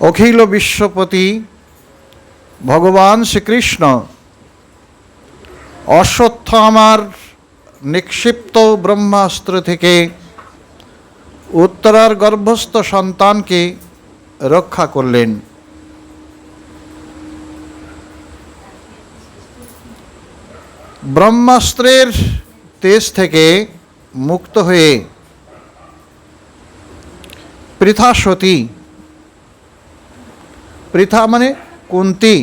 অখিল বিশ্বপতি ভগবান শ্রীকৃষ্ণ অশ্বত্থামার নিক্ষিপ্ত ব্রহ্মাস্ত্র থেকে উত্তরার গর্ভস্থ সন্তানকে রক্ষা করলেন। ব্রহ্মাস্ত্রের তেজ থেকে মুক্ত হয়ে পৃথা সতী, পৃথা মানে কুন্তী,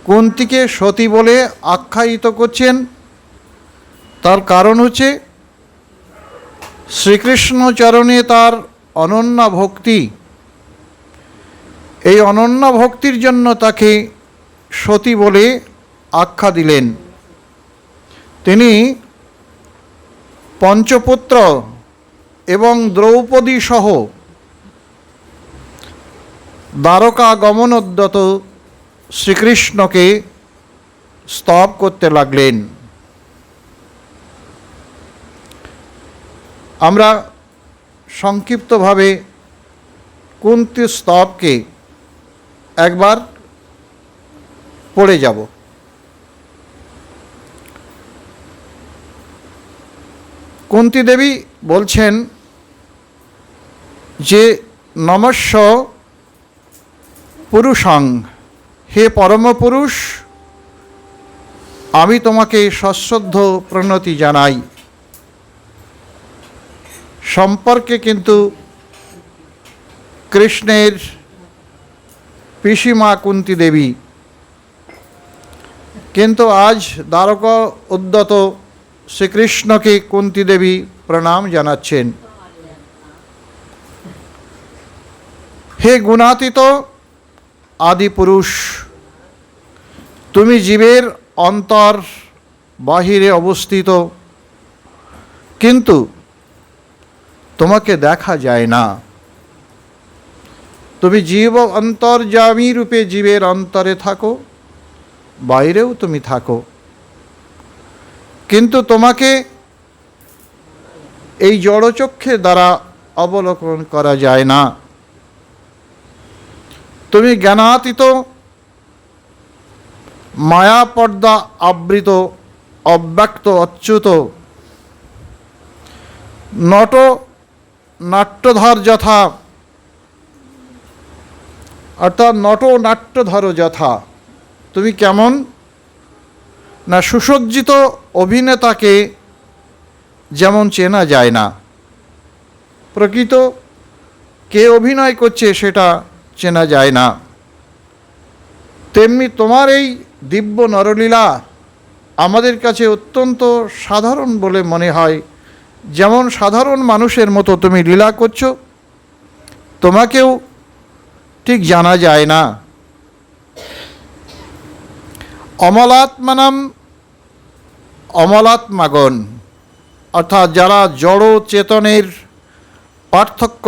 কুন্তীকে সতী বলে আখ্যায়িত করছেন। তার কারণ হচ্ছে শ্রীকৃষ্ণ চরণে তার অনন্য ভক্তি। এই অনন্য ভক্তির জন্য তাকে সতী বলে আখ্যা দিলেন। তিনি পঞ্চপুত্র এবং দ্রৌপদী সহ দ্বারকা গমনোদ্যত শ্রীকৃষ্ণকে স্তব করতে লাগলেন। আমরা সংক্ষিপ্তভাবে কুন্তী স্তবকে একবার পড়ে যাব। কুন্তী দেবী বলছেন যে নমস্য পুরুষং, হে পরমপুরুষ, আমি তোমাকে সশ্রদ্ধ প্রণতি জানাই। সম্পর্কে কিন্তু কৃষ্ণের পিসিমা কুন্তী দেবী, কিন্তু আজ দ্বারকা উদ্যত শ্রীকৃষ্ণকে কুন্তী দেবী প্রণাম জানাচ্ছেন। হে গুণাতীত আদিপুরুষ, তুমি জীবের অন্তর বাহিরে অবস্থিত, কিন্তু তোমাকে দেখা যায় না। তুমি জীব অন্তর্যামী রূপে জীবের অন্তরে থাকো, বাইরেও তুমি থাকো, কিন্তু তোমাকে এই জড়চক্ষের দ্বারা অবলোকন করা যায় না। তুমি জ্ঞানাতীত, মায়া পর্দা আবৃত, অব্যক্ত, অচ্যুত, নট নাট্যধর যথা, অর্থাৎ নট নাট্যধর যথা। তুমি কেমন না সুসজ্জিত অভিনেতাকে যেমন চেনা যায় না, প্রকৃত কে অভিনয় করছে সেটা চেনা যায় না, তেমনি তোমার এই দিব্য নরলীলা আমাদের কাছে অত্যন্ত সাধারণ বলে মনে হয়। যেমন সাধারণ মানুষের মতো তুমি লীলা করছো, তোমাকেও ঠিক জানা যায় না। অমলাত্মানাম অমলাত্মাগণ, অর্থাৎ যারা জড় চেতনের পার্থক্য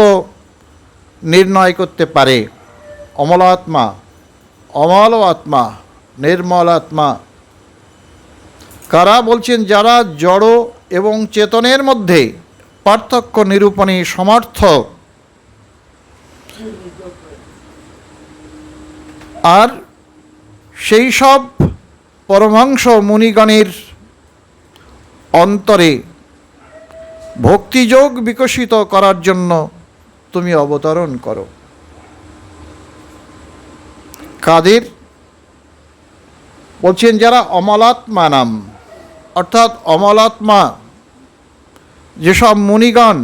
নির্ণয় করতে পারে। অমলাত্মা, অমল আত্মা, নির্মল আত্মা কারা বলছেন? যারা জড় এবং চেতনের মধ্যে পার্থক্য নিরূপণে সমর্থ। আর সেই সব পরমহংস মুনিগণের অন্তরে ভক্তিযোগ বিকশিত করার জন্য তুমি অবতরণ করো। কাদের বলছেন? যারা অমলাত্মা নাম, অর্থাৎ অমলাত্মা, যেসব মুনিগণ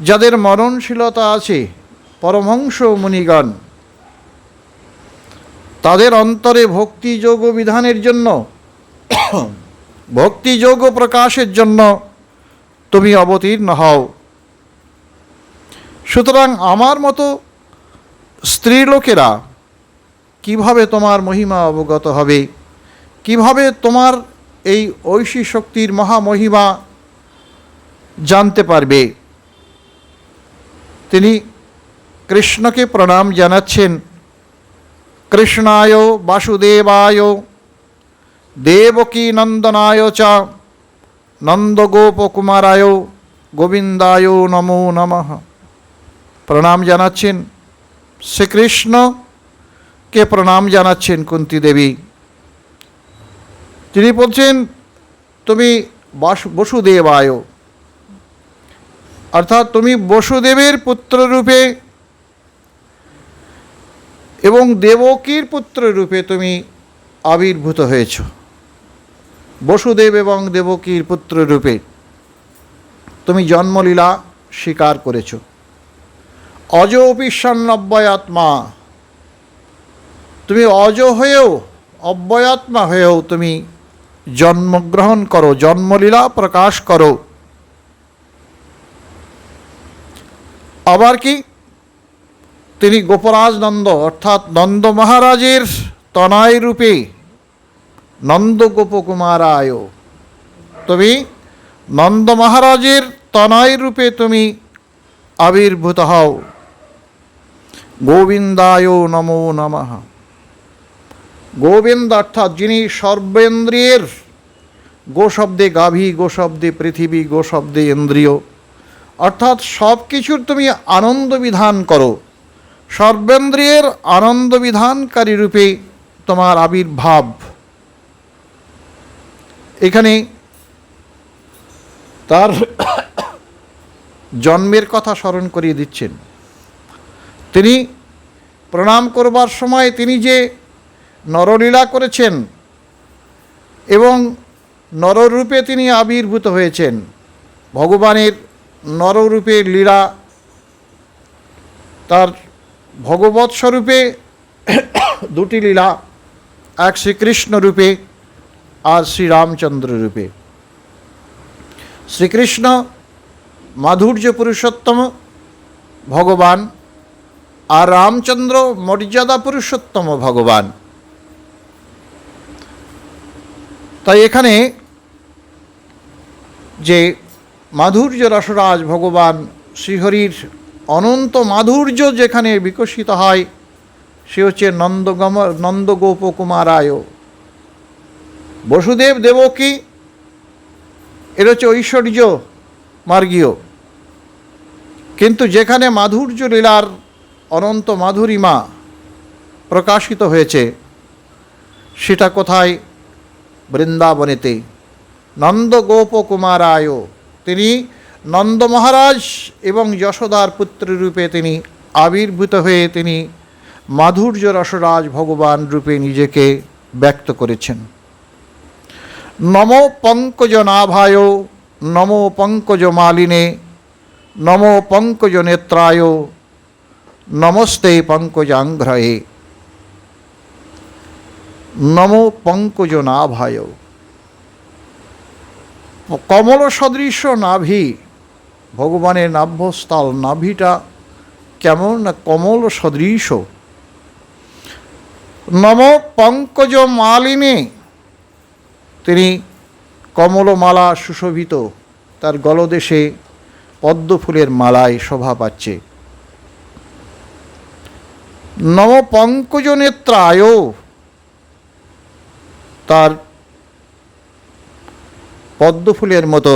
যাদের মরণশীলতা আছে, পরমহংস মুনিগণ, তাদের অন্তরে ভক্তিযোগ বিধানের জন্য, ভক্তিযোগ প্রকাশের জন্য তুমি অবতীর্ণ হও। সুতরাং আমার মতো স্ত্রীলোকেরা কিভাবে তোমার মহিমা অবগত হবে, কিভাবে তোমার এই ঐশী শক্তির মহামহিমা জানতে পারবে? তিনি কৃষ্ণকে প্রণাম জানাচ্ছেন। কৃষ্ণায় বাসুদেবায় দেবকী নন্দনায় চ নন্দগোপকুমারায় গোবিন্দায় নমো নমঃ। প্রণাম জানাচ্ছেন শ্রীকৃষ্ণকে, প্রণাম জানাচ্ছেন কুন্তী দেবী। তিনি বলছেন তুমি বসুদেবায়, অর্থাৎ তুমি বসুদেবের পুত্ররূপে এবং দেবকীর পুত্ররূপে তুমি আবির্ভূত হয়েছ। বসুদেব এবং দেবকীর পুত্ররূপে তুমি জন্মলীলা স্বীকার করেছ। অজোপি সন্নব্যয়াত্মা, তুমি অজ হয়েও অব্যয়াত্মা হয়েও তুমি জন্মগ্রহণ করো, জন্মলীলা প্রকাশ করো। আবার কি তিনি গোপরাজ নন্দ অর্থাৎ নন্দ মহারাজের তনয় রূপে নন্দ গোপকুমারায়, তুমি নন্দ মহারাজের তনয় রূপে তুমি আবির্ভূত হও। গোবিন্দায় নমো নমঃ। গোবিন্দ অর্থাৎ যিনি সর্বেন্দ্রিয়ের, গো শব্দে গাভী, গো শব্দে পৃথিবী, গো শব্দে ইন্দ্রিয়, অর্থাৎ সব কিছুর তুমি আনন্দ বিধান করো, সর্বেন্দ্রিয়ের আনন্দ বিধানকারী রূপে তোমার আবির্ভাব। এখানে তার জন্মের কথা স্মরণ করিয়ে দিচ্ছেন। তিনি প্রণাম করবার সময় তিনি যে নরলীলা করেছেন এবং নররূপে তিনি আবির্ভূত হয়েছেন, ভগবানের নররূপের লীলা, তার ভগবৎ স্বরূপে দুটি লীলা, এক শ্রীকৃষ্ণ রূপে আর শ্রীরামচন্দ্র রূপে। শ্রীকৃষ্ণ মাধুর্য পুরুষোত্তম ভগবান আর রামচন্দ্র মর্যাদা পুরুষোত্তম ভগবান। তাই এখানে যে মাধুর্য রসরাজ ভগবান শ্রীহরির অনন্ত মাধুর্য যেখানে বিকশিত হয়, সে হচ্ছে নন্দগোপকুমারায়। বসুদেব দেবকী এর হচ্ছে ঐশ্বর্য মার্গীয়, কিন্তু যেখানে মাধুর্য লীলার অনন্ত মাধুরিমা প্রকাশিত হয়েছে সেটা কোথায়? বৃন্দাবনেতে। নন্দগোপকুমারায়, তিনি নন্দ মহারাজ এবং যশোদার পুত্ররূপে তিনি আবির্ভূত হয়ে তিনি মাধুর্য রসরাজ ভগবান রূপে নিজেকে ব্যক্ত করেছেন। নমো পঙ্কজ নাভায়, নমো পঙ্কজ মালিনে, নমো পঙ্কজ নেত্রায়, নমস্তে পঙ্কজাঙ্ঘ্রয়ে। নমো পঙ্কজ নাভায়, কমল সদৃশ নাভি, ভগবানের নাভ্যস্থল, নাভিটা কেমন না কমল সদৃশ। নম পঙ্কজ মালিনে, তিনি কমলমালা সুশোভিত, তার গলদেশে পদ্মফুলের মালায় শোভা পাচ্ছে। নম পঙ্কজ নেত্রায়, তার পদ্মফুলের মতো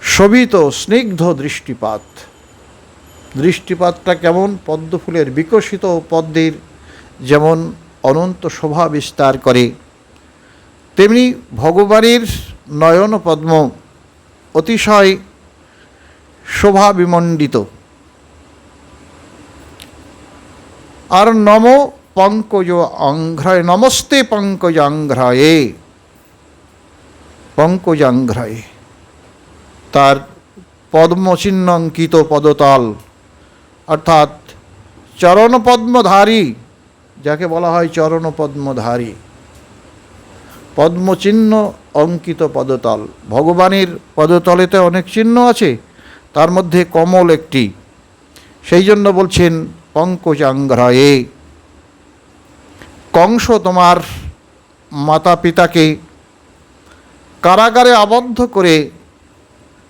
শোভিত স্নিগ্ধ দৃষ্টিপাত। দৃষ্টিপাতটা কেমন? পদ্মফুলের বিকশিত পদ্মের যেমন অনন্ত শোভা বিস্তার করে, তেমনি ভগবানের নয়ন পদ্ম অতিশয় শোভা বিমণ্ডিত। আর নম পঙ্কজ অঙ্ঘ্রয়, নমস্তে পঙ্কজাঙ্ঘ্রয়ে, পঙ্কজাঙ্ঘ্রয়ে, তার পদ্মচিহ্ন অঙ্কিত পদতল, অর্থাৎ চরণপদ্মধারী, যাকে বলা হয় চরণপদ্মধারী, পদ্মচিহ্ন অঙ্কিত পদতল। ভগবানের পদতলেতে অনেক চিহ্ন আছে, তার মধ্যে কমল একটি, সেই জন্য বলছেন পঙ্কজাঙ্ঘ্রয়ে। কংস তোমার মাতা পিতাকে কারাগারে আবদ্ধ করে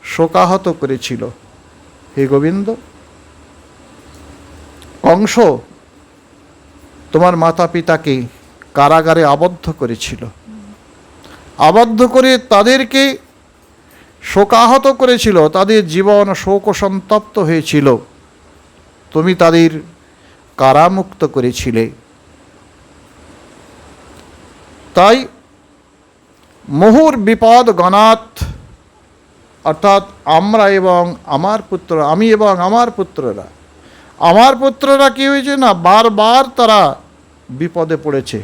শোকাহত করেছিল। হে গোবিন্দ, কংস তোমার মাতা পিতাকে কারাগারে আবদ্ধ করেছিল, আবদ্ধ করে তাদেরকে শোকাহত করেছিল, তাদের জীবন শোকসন্তপ্ত হয়েছিল, তুমি তাদের কারামুক্ত করেছিলে। তাই মুহুর বিপদ গণাত, অর্থাৎ আমরা এবং আমার পুত্র, আমি এবং আমার পুত্ররা কি হয়েছে না, বারবার তারা বিপদে পড়েছে,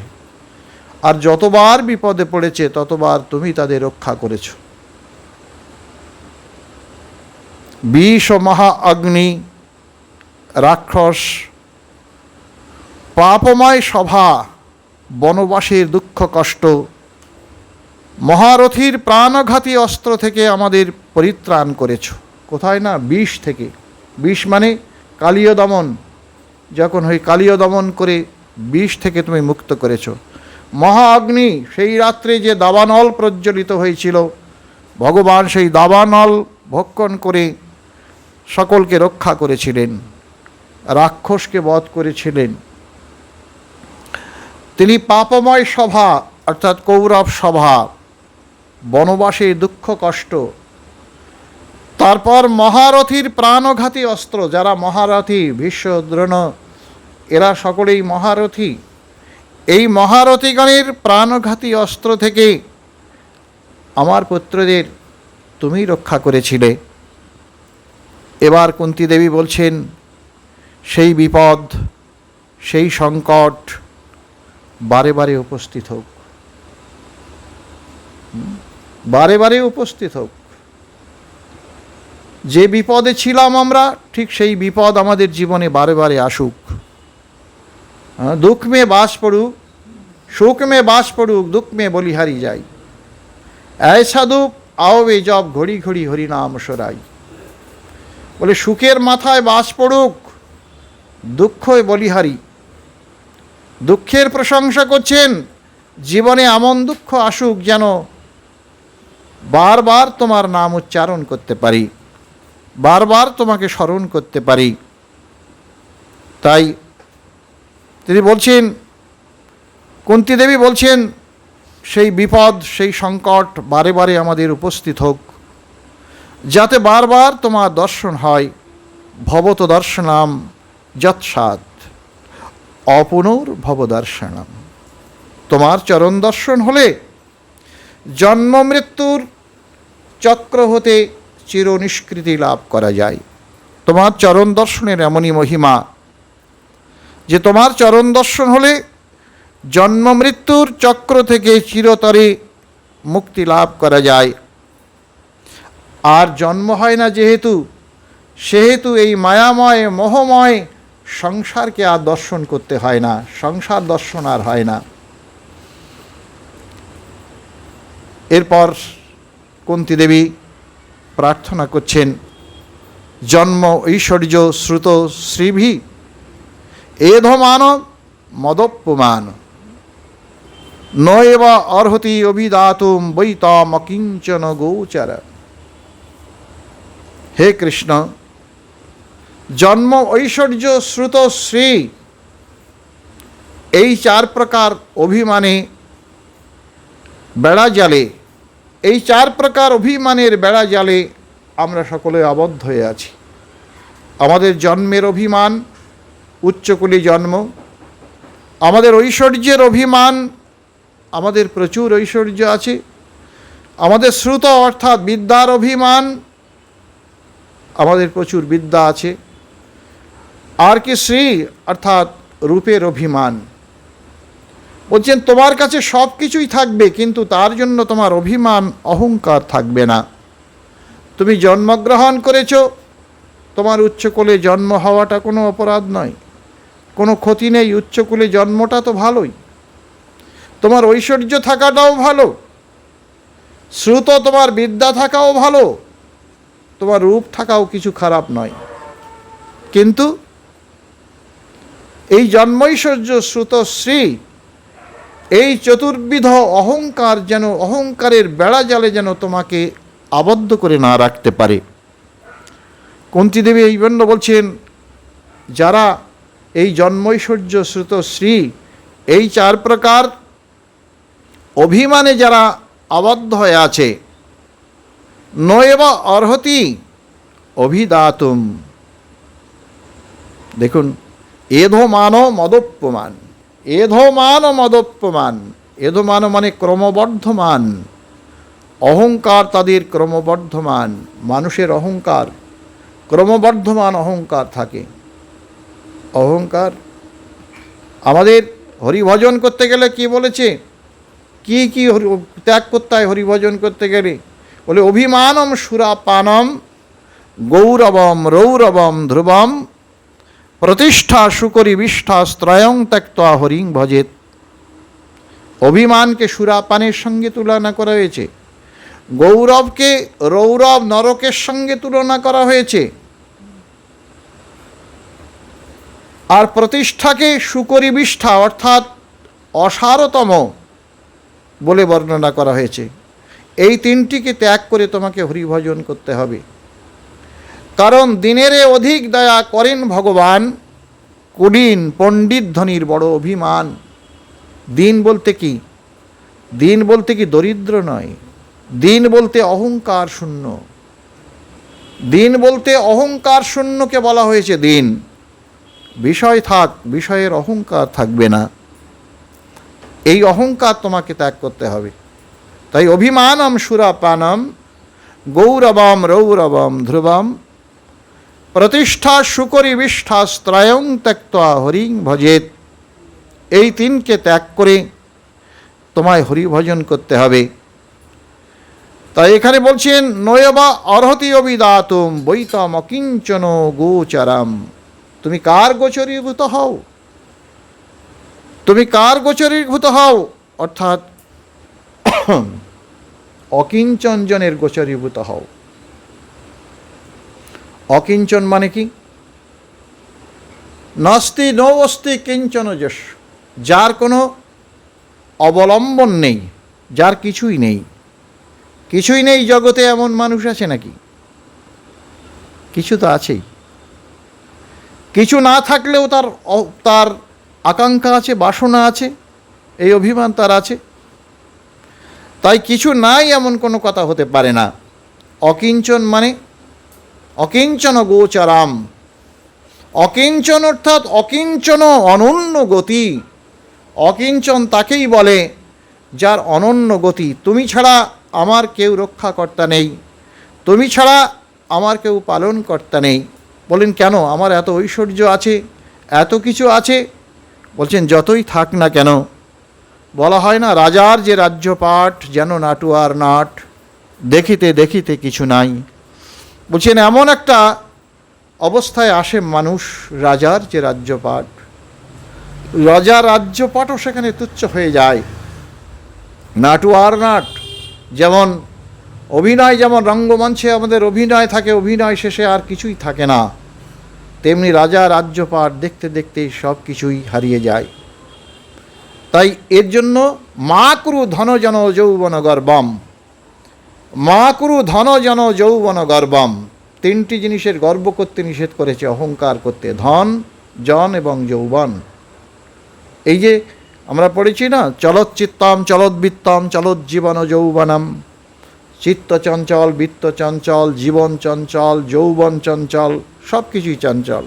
আর যতবার বিপদে পড়েছে ততবার তুমি তাদের রক্ষা করেছ। বিষ ও মহা অগ্নি, রাক্ষস, পাপময় সভা, বনবাসের দুঃখ কষ্ট, মহারথীর প্রাণঘাতী অস্ত্র থেকে আমাদের পরিত্রাণ করেছ। কোথায় না, বিষ থেকে। বিষ মানে কালীয় দমন, যখন ওই কালীয় দমন করে বিষ থেকে তুমি মুক্ত করেছ। মহা অগ্নি, সেই রাত্রে যে দাবানল প্রজ্বলিত হয়েছিল, ভগবান সেই দাবানল ভক্ষণ করে সকলকে রক্ষা করেছিলেন, রাক্ষসকে বধ করেছিলেন। তিনি পাপময় সভা, অর্থাৎ কৌরব সভা, বনবাসে দুঃখ কষ্ট, তারপর মহারথীর প্রাণঘাতী অস্ত্র, যারা মহারথী, ভীষ্ম, দ্রোণ, এরা সকলেই মহারথী, এই মহারথীগণের প্রাণঘাতী অস্ত্র থেকে আমার পুত্রদের তুমি রক্ষা করেছিলে। এবার কুন্তী দেবী বলছেন, সেই বিপদ, সেই সংকট বারে বারে উপস্থিত হোক, বারে বারে উপস্থিত হোক। যে বিপদে ছিলাম আমরা, ঠিক সেই বিপদ আমাদের জীবনে বারে বারে আসুক। দুঃখ মে বাস পড়ুক, সুখ মে বাস পড়ুক, দুঃখ মে বলিহারি যাই, ऐसा দুঃখ আওবে জব ঘড়ি ঘড়ি হরিনাম সরাই। বলে সুখের মাথায় বাস পড়ুক, দুঃখ বলিহারি, দুঃখের প্রশংসা করছেন। জীবনে এমন দুঃখ আসুক যেন বারবার তোমার নাম উচ্চারণ করতে পারি, বারবার তোমাকে স্মরণ করতে পারি। তাই তিনি বলছেন, কুন্তী দেবী বলছেন, সেই বিপদ, সেই সংকট বারে বারে আমাদের উপস্থিত হোক, যাতে বারবার তোমার দর্শন হয়। ভবত দর্শনাম যৎসাৎ অপুনর্ভব দর্শনম। তোমার চরণ দর্শন হলে জন্ম মৃত্যুর চক্র হতে চিরনিষ্কৃতি লাভ করা যায়। তোমার চরণ দর্শনের এমনই মহিমা যে তোমার চরণ দর্শন হলে জন্ম মৃত্যুর চক্র থেকে চিরতরে মুক্তি লাভ করা যায়। আর জন্ম হয় না যেহেতু, সেহেতু এই মায়াময় মোহময় সংসারকে আর দর্শন করতে হয় না, সংসার দর্শন আর হয় না। এরপর কুন্তী দেবী প্রার্থনা করছেন, জন্ম ঐশ্বর্য শ্রুত শ্রীভি এধমান মদপ্যমান নৈব অর্হতি অভিদাতুম বৈতম কিঞ্চন গোচর। হে কৃষ্ণ, জন্ম ঐশ্বর্য শ্রুত শ্রী, এই চার প্রকার অভিমানে বেড়া জালে, এই চার প্রকার অভিমানের বেড়া জালে আমরা সকলে আবদ্ধ হয়ে আছি। আমাদের জন্মের অভিমান, উচ্চকুলি জন্ম, আমাদের ঐশ্বর্যের অভিমান, আমাদের প্রচুর ঐশ্বর্য আছে, আমাদের শ্রুত অর্থাৎ বিদ্যার অভিমান, আমাদের প্রচুর বিদ্যা আছে, আর কি শ্রী অর্থাৎ রূপের অভিমান। বলছেন তোমার কাছে সব কিছুই থাকবে, কিন্তু তার জন্য তোমার অভিমান অহংকার থাকবে না। তুমি জন্মগ্রহণ করেছ, তোমার উচ্চকুলে জন্ম হওয়াটা কোনো অপরাধ নয়, কোনো ক্ষতি নেই। উচ্চকুলে জন্মটা তো ভালোই, তোমার ঐশ্বর্য থাকাটাও ভালো, শ্রুত তোমার বিদ্যা থাকাও ভালো, তোমার রূপ থাকাও কিছু খারাপ নয়। কিন্তু এই জন্মৈশ্বর্য শ্রুত শ্রী, এই চতুর্বিধ অহংকার যেন, অহংকারের বেড়া জালে যেন তোমাকে আবদ্ধ করে না রাখতে পারে। কুন্তী দেবী এই জন্য বলছেন, যারা এই জন্মৈশ্বর্য শ্রুত শ্রী, এই চার প্রকার অভিমানে যারা আবদ্ধ হয়ে আছে, নৈব অর্হতি অভিদাতুম। দেখুন, এধোমান মদোপ্যমান, এধোমান মদোপ্যমান, এধোমান মানে ক্রমবর্ধমান, অহংকার তাদের ক্রমবর্ধমান। মানুষের অহংকার ক্রমবর্ধমান অহংকার থাকে। অহংকার আমাদের হরিভজন করতে গেলে কি বলেছে, কি কি ত্যাগ করতে হয় হরিভজন করতে গেলে? বলে অভিমানম সুরাপানম গৌরবম রৌরবম ধ্রুবম প্রতিষ্ঠা সুকরি বিষ্ঠা স্ত্রয়ং ত্যক্তা হরিং ভজেত। অভিমানকে সুরাপানের সঙ্গে তুলনা করা হয়েছে, গৌরবকে রৌরব নরকের সঙ্গে তুলনা করা হয়েছে, আর প্রতিষ্ঠাকে সুকরি বিষ্ঠা অর্থাৎ অসারতম বলে বর্ণনা করা হয়েছে। এই তিনটিকে ত্যাগ করে তোমাকে হরিভজন করতে হবে। কারণ দিনেরে অধিক দয়া করেন ভগবান, কুলীন পণ্ডিত ধনির বড় অভিমান। দিন বলতে কি? দিন বলতে কি দরিদ্র নয়, দিন বলতে অহংকার শূন্য। দিন বলতে অহংকার শূন্যকে বলা হয়েছে দিন। বিষয় থাক, বিষয়ের অহংকার থাকবে না। এই অহংকার তোমাকে ত্যাগ করতে হবে। তাই অভিমানম সুরাপানম গৌরবম রৌরবম ধ্রুবম প্রতিষ্ঠা সুকরি বিষ্ঠা স্ত্রয়ং ত্যক্তা হরিং ভজেত। এই তিনকে ত্যাগ করে তোমায় হরিভজন করতে হবে। তাই এখানে বলছেন নয়বা অর্হতি অবিদাতুম বৈতম অকিঞ্চন গোচরাম। তুমি কার গোচরীভূত হও? তুমি কার গোচরীভূত হও? অর্থাৎ অকিঞ্চন জনের গোচরীভূত হও। অকিঞ্চন মানে কি? নাস্তি নৌ অস্তি কিঞ্চন যশ, যার কোনো অবলম্বন নেই, যার কিছুই নেই। কিছুই নেই জগতে এমন মানুষ আছে নাকি? কিছু তো আছেই। কিছু না থাকলেও তার আকাঙ্ক্ষা আছে, বাসনা আছে, এই অভিমান তার আছে। তাই কিছু নাই এমন কোনো কথা হতে পারে না। অকিঞ্চন মানে অকিঞ্চন গোচরাম। অকিঞ্চন অর্থাৎ অকিঞ্চন অনন্য গতি। অকিঞ্চন তাকেই বলে যার অনন্য গতি। তুমি ছাড়া আমার কেউ রক্ষাকর্তা নেই, তুমি ছাড়া আমার কেউ পালনকর্তা নেই। বলেন কেন? আমার এত ঐশ্বর্য আছে, এত কিছু আছে। বলছেন যতই থাক না কেন, বলা হয় না রাজার যে রাজ্যপাট যেন নাটুয়ার নাট, দেখিতে দেখিতে কিছু নাই। বলছেন এমন একটা অবস্থায় আসে মানুষ, রাজার যে রাজ্যপাট, রাজার রাজ্যপাটও সেখানে তুচ্ছ হয়ে যায়। নাটুয়ার নাট, যেমন অভিনয়, যেমন রঙ্গমঞ্চে আমাদের অভিনয় থাকে, অভিনয় শেষে আর কিছুই থাকে না, তেমনি রাজা রাজ্যপাট দেখতে দেখতে সব কিছুই হারিয়ে যায়। তাই এর জন্য মা কুরু ধনজন যৌবন গর্বম, মা কুরু ধনজন যৌবন গর্বম। তিনটি জিনিসের গর্ব করতে নিষেধ করেছে, অহংকার করতে, ধন, জন এবং যৌবন। এই যে আমরা পড়েছি না, চলচ্চিত্তাম চলদ্বিত্তম চলজ্জীবন যৌবনম, চিত্ত চঞ্চল, বৃত্ত চঞ্চল, জীবন চঞ্চল, যৌবন চঞ্চল, সব কিছুই চঞ্চল।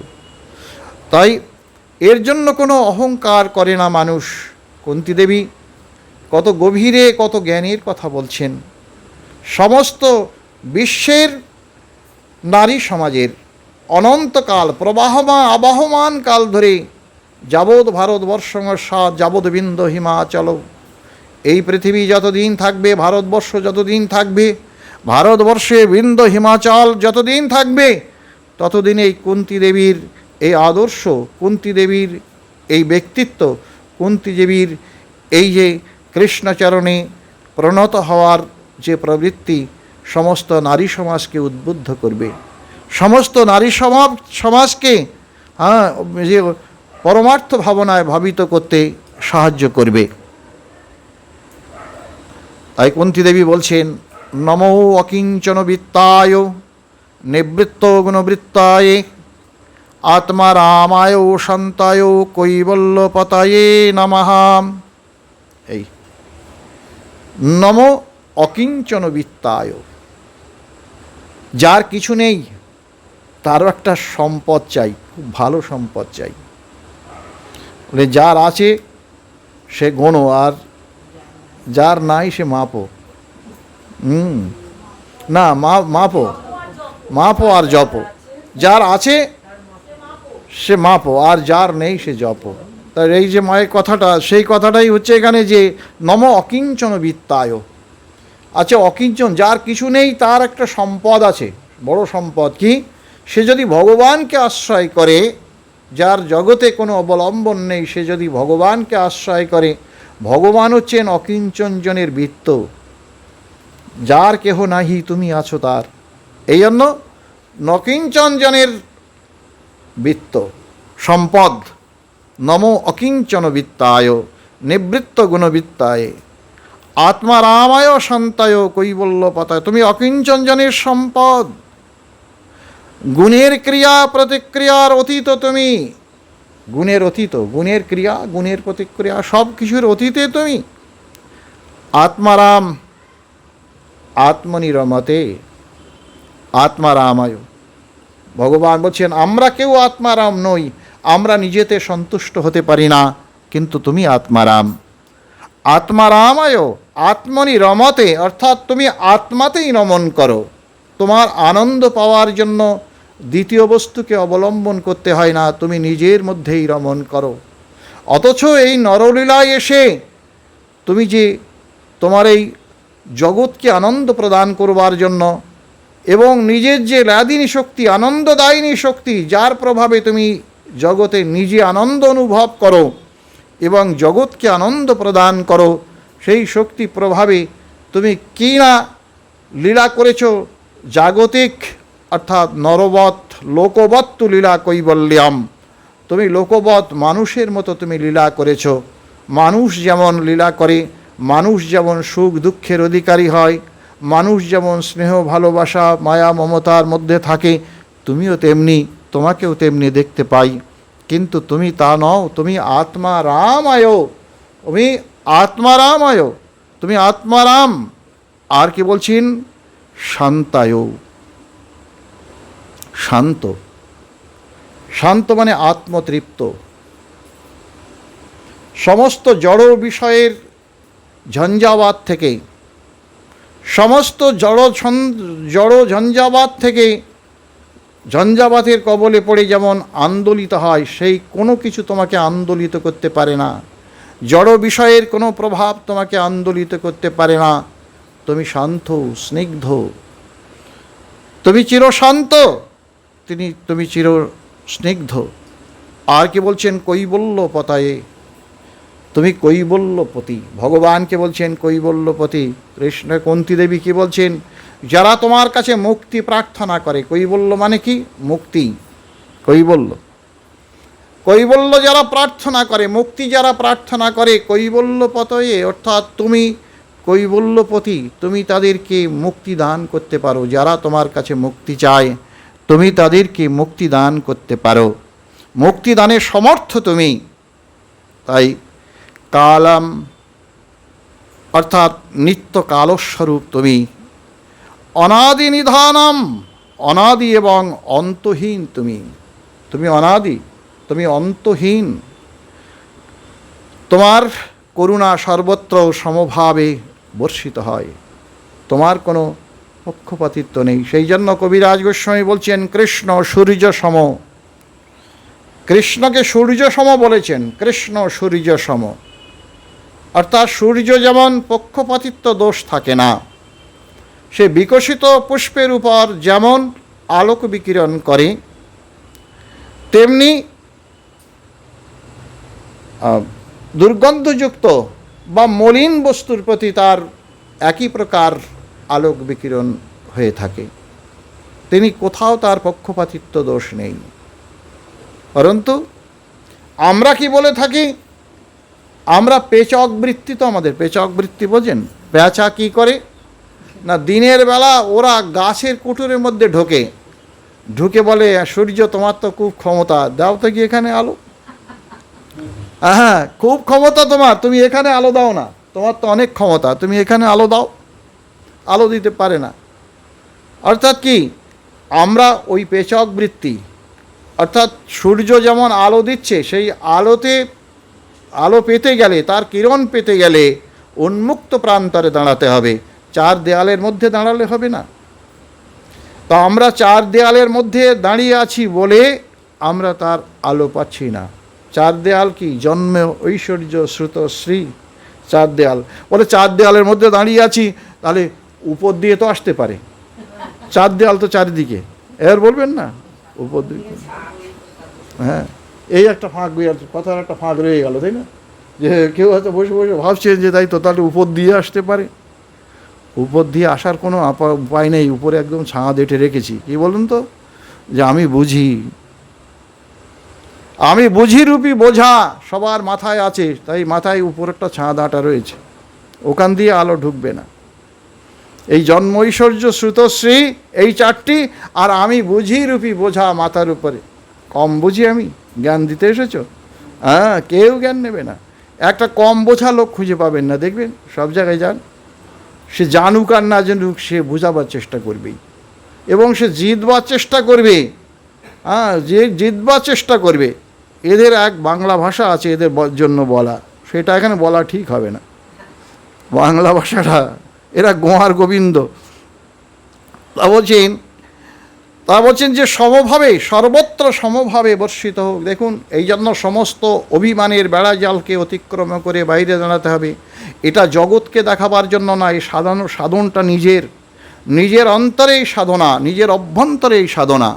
তাই এর জন্য কোনো অহংকার করে না মানুষ। কুন্তী দেবী কত গভীরে, কত জ্ঞানের কথা বলছেন। সমস্ত বিশ্বের নারী সমাজের অনন্তকাল আবাহমান কাল ধরে যাবৎ ভারতবর্ষ যাবৎ বিন্দ হিমাচল, এই পৃথিবী যতদিন থাকবে, ভারতবর্ষ যতদিন থাকবে, ভারতবর্ষে বিন্দ হিমাচল যতদিন থাকবে, ততদিন এই কুন্তী দেবীর এই আদর্শ, কুন্তী দেবীর এই ব্যক্তিত্ব, কুন্তী দেবীর এই যে কৃষ্ণচরণে প্রণত হওয়ার যে প্রবৃত্তি সমস্ত নারী সমাজকে উদ্বুদ্ধ করবে, সমস্ত নারী সমাজকে যে পরমার্থ ভাবনায় ভাবিত করতে সাহায্য করবে। তাই কুন্তী দেবী বলছেন নমো অকিঞ্চন বৃত্তায় নিবৃত্ত গুণবৃত্তায়ে আত্মা রামায় শান্তায় কৈবল্যপতায়ে নমঃ। এই নমো অকিঞ্চন বৃত্তায়, যার কিছু নেই তারও একটা সম্পদ চাই, খুব ভালো সম্পদ চাই। বলে যার আছে সে গোনো, আর যার নাই সে মাপো। না, মাপো, মাপো আর জপো। যার আছে সে মাপো, আর যার নেই সে জপো। তাই এই যে মায়ের কথাটা, সেই কথাটাই হচ্ছে এখানে যে নম অকিঞ্চন বিত্তায়। আচ্ছা, অকিঞ্চন, যার কিছু নেই তার একটা সম্পদ আছে, বড় সম্পদ কি? সে যদি ভগবানকে আশ্রয় করে, যার জগতে কোনো অবলম্বন নেই, সে যদি ভগবানকে আশ্রয় করে, ভগবান হচ্ছেন অকিঞ্চনজনের বৃত্ত। যার কেহ নাহি তুমি আছো তার। এই জন্য নকিঞ্চনজনের বৃত্ত সম্পদ। নমো অকিঞ্চন বিত্তায় নিবৃত্ত গুণবিত্তায় আত্মারামায় শান্তায় কৈবল্য পাতায়। তুমি অকিঞ্চনজনের সম্পদ, গুণের ক্রিয়া প্রতিক্রিয়ার অতীত। তুমি গুণের অতীত, গুণের ক্রিয়া, গুণের প্রতিক্রিয়া, সব কিছুর অতীতে তুমি। আত্মারাম আত্মনি রমতে আত্মারামায়। ভগবান বলছেন আমরা কেউ আত্মারাম নই, আমরা নিজেতে সন্তুষ্ট হতে পারি না, কিন্তু তুমি আত্মারাম। আত্মারামায় আত্মনি রমতে, অর্থাৎ তুমি আত্মাতেই রমণ করো। তোমার আনন্দ পাওয়ার জন্য দ্বিতীয় বস্তুকে অবলম্বন করতে হয় না, তুমি নিজের মধ্যেই রমণ করো। অথচ এই নরলীলায় এসে তুমি যে তোমার এই জগৎকে আনন্দ প্রদান করবার জন্য এবং নিজের যে লাদিনী শক্তি, আনন্দদায়িনী শক্তি, যার প্রভাবে তুমি জগতে নিজে আনন্দ অনুভব করো এবং জগৎকে আনন্দ প্রদান করো, সেই শক্তি প্রভাবে তুমি কি না লীলা করেছ। জাগতিক অর্থাৎ নরবৎ লোকবৎ লীলা কৈবল্যম। তুমি লোকবৎ মানুষের মতো তুমি লীলা করেছ। মানুষ যেমন লীলা করে, মানুষ যেমন সুখ দুঃখের অধিকারী হয়, মানুষ যেমন স্নেহ ভালোবাসা মায়া মমতার মধ্যে থাকে, তুমিও তেমনি, তোমাকেও তেমনি দেখতে পাই। কিন্তু তুমি তা নও, তুমি আত্মারামায়, তুমি আত্মারামায়, তুমি আত্মারাম। আর কি বলছেন? শান্তায়, শান্ত। শান্ত মানে আত্মতৃপ্ত। সমস্ত জড় বিষয়ের ঝঞ্ঝাবাত থেকে, সমস্ত জড় ঝঞ্ঝাবাত থেকে, ঝঞ্ঝাবাতের কবলে পড়ে যেমন আন্দোলিত হয়, সেই কোনো কিছু তোমাকে আন্দোলিত করতে পারে না। জড় বিষয়ের কোনো প্রভাব তোমাকে আন্দোলিত করতে পারে না। তুমি শান্ত, স্নিগ্ধ, তুমি চিরশান্ত, তুমি চির স্নিগ্ধ। আর কি বলছেন? কৈবল্য পতায়ে, তুমি কৈবল্যপতি। ভগবানকে বলছেন কৈবল্যপতি। কৃষ্ণ কুন্তী দেবী কি বলছেন? যারা তোমার কাছে মুক্তি প্রার্থনা করে। কৈবল্য মানে কি? মুক্তি। কৈবল্য, কৈবল্য যারা প্রার্থনা করে, মুক্তি যারা প্রার্থনা করে, কৈবল্যপতয়ে, অর্থাৎ তুমি কৈবল্যপতি, তুমি তাদেরকে মুক্তি দান করতে পারো। যারা তোমার কাছে মুক্তি চায়, তুমি তাদেরকে মুক্তি দান করতে পারো। মুক্তিদানের সমর্থ তুমি। তাই কালাম অর্থাৎ নিত্য কালস্বরূপ তুমি। অনাদি নিধানম, অনাদি এবং অন্তহীন তুমি। তুমি অনাদি, তুমি অন্তহীন। তোমার করুণা সর্বত্র সমভাবে বর্ষিত হয়, তোমার কোনো পক্ষপাতিত্ব নেই। সেই জন্য কবিরাজ গোস্বামী বলছেন কৃষ্ণ সূর্য সম। কৃষ্ণকে সূর্য সম বলেছেন। কৃষ্ণ সূর্য সম, অর্থাৎ সূর্য যেমন পক্ষপাতিত্ব দোষ থাকে না, সে বিকশিত পুষ্পের উপর যেমন আলোক বিকিরণ করে, তেমনি দুর্গন্ধযুক্ত বা মলিন বস্তুর প্রতি তার একই প্রকার আলোক বিকিরণ হয়ে থাকে। তিনি কোথাও তার পক্ষপাতিত্ব দোষ নেই। পরন্তু আমরা কি বলে থাকি? আমরা পেচক বৃত্তি, তো আমাদের পেচক বৃত্তি বোঝেন? পেঁচা কি করে না, দিনের বেলা ওরা গাছের কুটুরের মধ্যে ঢুকে বলে সূর্য তোমার তো খুব ক্ষমতা, দাও তো কি এখানে আলো। হ্যাঁ, খুব ক্ষমতা তোমার, তুমি এখানে আলো দাও না, তোমার তো অনেক ক্ষমতা, তুমি এখানে আলো দাও। আলো দিতে পারে না। অর্থাৎ কি, আমরা ওই পেচক বৃত্তি, অর্থাৎ সূর্য যেমন আলো দিচ্ছে, সেই আলো পেতে গেলে, তার কিরণ পেতে গেলে উন্মুক্ত প্রান্তরে দাঁড়াতে হবে, চার দেয়ালের মধ্যে দাঁড়ালে হবে না। তো আমরা চার দেয়ালের মধ্যে দাঁড়িয়ে আছি বলে আমরা তার আলো পাচ্ছি না। চার দেয়াল কি? জন্ম, ঐশ্বর্য, শ্রুত, শ্রী, চার দেয়াল। বলে চার দেয়ালের মধ্যে দাঁড়িয়ে আছি, তাহলে উপর দিয়ে তো আসতে পারে, চার দেয়াল তো চারিদিকে, এর বলবেন না উপর দিকে। হ্যাঁ, এই একটা ফাঁক, কথার একটা ফাঁক রয়ে গেল, তাই না? যে কেউ হয়তো বসে বসে ভাবছেন যে তাই তো, তাহলে উপর দিয়ে আসতে পারে। উপর দিয়ে আসার কোনো উপায় নেই, উপরে একদম ছাদ এঁটে রেখেছি। কি বলুন তো? যে আমি বুঝি রূপী বোঝা সবার মাথায় আছে, তাই মাথায় উপর একটা ছাদ আঁটা রয়েছে, ওখান দিয়ে আলো ঢুকবে না। এই জন্ম, ঐশ্বর্য, শ্রুতশ্রী, এই চারটি, আর আমি বুঝি রূপী বোঝা মাথার উপরে। কম বুঝি আমি? জ্ঞান দিতে এসেছ? হ্যাঁ, কেউ জ্ঞান নেবে না। একটা কম বোঝা লোক খুঁজে পাবেন না, দেখবেন সব জায়গায় যান, সে জানুক আর না জানুক, সে বোঝাবার চেষ্টা করবেই, এবং সে জিতবার চেষ্টা করবে। হ্যাঁ, যে জিতবার চেষ্টা করবে। এদের এক বাংলা ভাষা আছে এদের জন্য বলা, সেটা এখানে বলা ঠিক হবে না। বাংলা ভাষাটা, এরা গোয়ার গোবিন্দ। তা বলছেন যে সমভাবে, সর্বত্র সমভাবে বর্ষিত হোক। দেখুন, এই জন্য সমস্ত অভিমানের বেড়াজালকে অতিক্রম করে বাইরে দাঁড়াতে হবে। এটা জগৎকে দেখাবার জন্য না, এই সাধনটা নিজের অন্তরেই সাধনা, নিজের অভ্যন্তরেই সাধনা।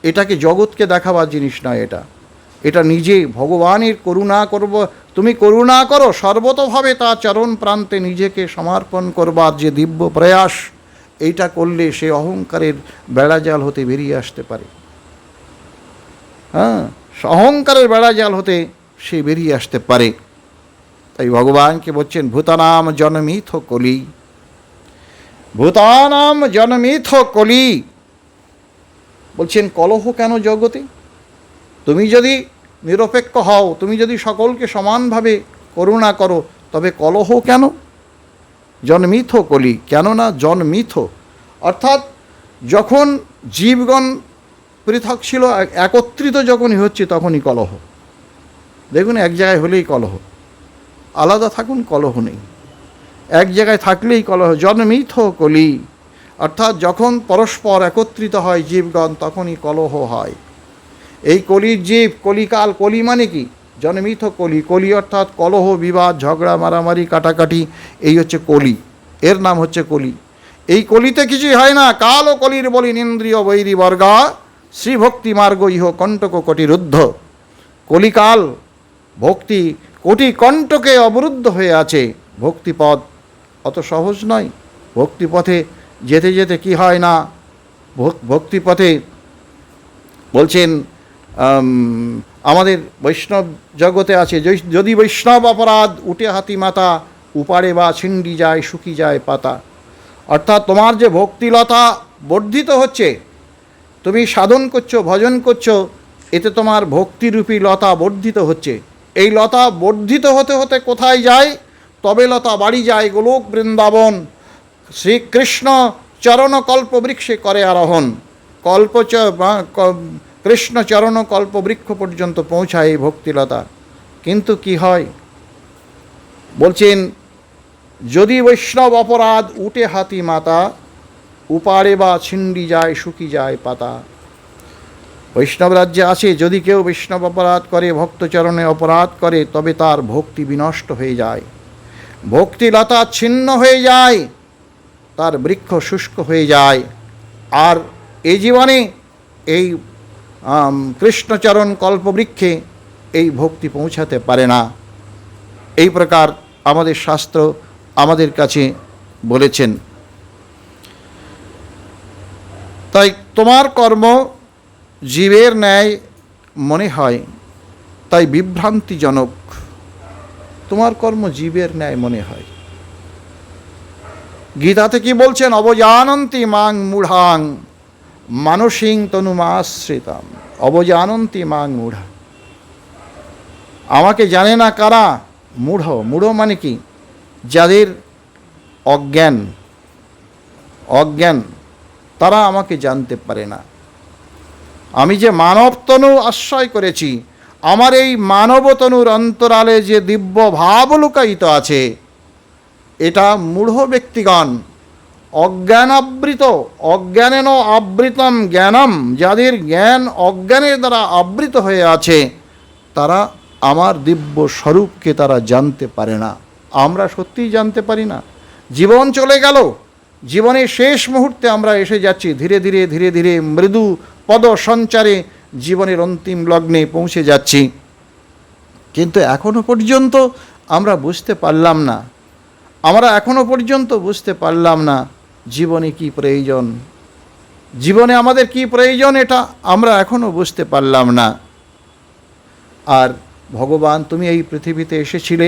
এটাকে জগৎকে দেখাবার জিনিস নয়, এটা নিজে ভগবানের করুণা করব। তুমি করুণা করো, সর্বতভাবে তার চরণ প্রান্তে নিজেকে সমর্পণ করবার যে দিব্য প্রয়াস, এইটা করলে সে অহংকারের বেড়াজাল হতে বেরিয়ে আসতে পারে। হ্যাঁ, অহংকারের বেড়াজাল হতে সে বেরিয়ে আসতে পারে। তাই ভগবানকে বলছেন ভূতানাম জনমিথ কলি, ভূতানাম জনমিথ কলি। বলছেন কলহ কেন জগতে? তুমি যদি নিরপেক্ষ হও, তুমি যদি সকলকে সমানভাবে করুণা করো, তবে কলহ কেন? জন্মিথ কলি, কেননা জন্মিথ অর্থাৎ যখন জীবগণ পৃথক ছিল, একত্রিত যখনই হচ্ছে তখনই কলহ। দেখুন, এক জায়গায় হলেই কলহ, আলাদা থাকুন কলহ নেই, এক জায়গায় থাকলেই কলহ। জন্মিথ কলি অর্থাৎ যখন পরস্পর একত্রিত হয় জীবগণ, তখনই কলহ হয়। এই কলির জীব, কলিকাল, কলি মানে কি? জন্মিথ কলি। কলি অর্থাৎ কলহ, বিবাদ, ঝগড়া, মারামারি, কাটাকাটি, এই হচ্ছে কলি, এর নাম হচ্ছে কলি। এই কলিতে কিছুই হয় না। কাল ও কলির বলিন ইন্দ্রিয় বৈরী বর্গা, শ্রীভক্তি মার্গ ইহ কণ্টক কোটিরুদ্ধ। কলিকাল ভক্তি কোটি কণ্টকে অবরুদ্ধ হয়ে আছে। ভক্তিপথ অত সহজ নয়। ভক্তিপথে যেতে যেতে কি হয় না, ভক্তিপথে বলছেন আমাদের বৈষ্ণব জগতে আছে, যদি বৈষ্ণব অপরাধ উঠে হাতি মাথা, উপারে বা ছিন্ডি যায় শুকি যায় পাতা। অর্থাৎ তোমার যে ভক্তিলতা বর্ধিত হচ্ছে, তুমি সাধন করছো, ভজন করছো, এতে তোমার ভক্তিরূপী লতা বর্ধিত হচ্ছে। এই লতা বর্ধিত হতে হতে কোথায় যায়? তবে লতা বাড়ি যায় গোলোক বৃন্দাবন, শ্রীকৃষ্ণ চরণ কল্পবৃক্ষে করে আরোহণ। কৃষ্ণ চরণ কল্পবৃক্ষ পর্যন্ত পৌঁছায় এই ভক্তিলতা। কিন্তু কি হয়? বলছেন যদি বৈষ্ণব অপরাধ উঠে হাতি মাতা, উপারে বা ছিন্ডি যায় শুকি যায় পাতা। বৈষ্ণব রাজ্যে আছে, যদি কেউ বৈষ্ণব অপরাধ করে, ভক্তচরণে অপরাধ করে, তবে তার ভক্তি বিনষ্ট হয়ে যায়, ভক্তিলতা ছিন্ন হয়ে যায়, তার বৃক্ষ শুষ্ক হয়ে যায়, আর এই জীবনে এই কৃষ্ণচরণ কল্পবৃক্ষে এই ভক্তি পৌঁছাতে পারে না। এই প্রকার আমাদের শাস্ত্র আমাদের কাছে বলেছেন। তাই তোমার কর্ম জীবের ন্যায় মনে হয়, তাই বিভ্রান্তিজনক। তোমার কর্ম জীবের ন্যায় মনে হয়। গীতাতে কি বলছেন? অবজানন্তি মাং মূঢ়াং মানসিং তনুমাশ্রিতাম। অবজানন্তি মাং মূঢ়া, আমাকে জানে না কারা? মূঢ়। মূঢ় মানে কি? যাদের অজ্ঞান, তারা আমাকে জানতে পারে না। আমি যে মানবতনু আশ্রয় করেছি, আমার এই মানবতনুর অন্তরালে যে দিব্য ভাব লুকায়িত আছে, এটা মূঢ় ব্যক্তিগণ, অজ্ঞানাবৃত, অজ্ঞানেন আবৃতম জ্ঞানম, যাদের জ্ঞান অজ্ঞানের দ্বারা আবৃত হয়ে আছে, তারা আমার দিব্য স্বরূপকে তারা জানতে পারে না। আমরা সত্যিই জানতে পারি না। জীবন চলে গেল, জীবনের শেষ মুহূর্তে আমরা এসে যাচ্ছি, ধীরে ধীরে ধীরে ধীরে মৃদু পদ সঞ্চারে জীবনের অন্তিম লগ্নে পৌঁছে যাচ্ছি, কিন্তু এখনো পর্যন্ত আমরা বুঝতে পারলাম না, আমরা এখনো পর্যন্ত বুঝতে পারলাম না জীবনে কি প্রয়োজন, জীবনে আমাদের কি প্রয়োজন, এটা আমরা এখনো বুঝতে পারলাম না। আর ভগবান, তুমি এই পৃথিবীতে এসেছিলে,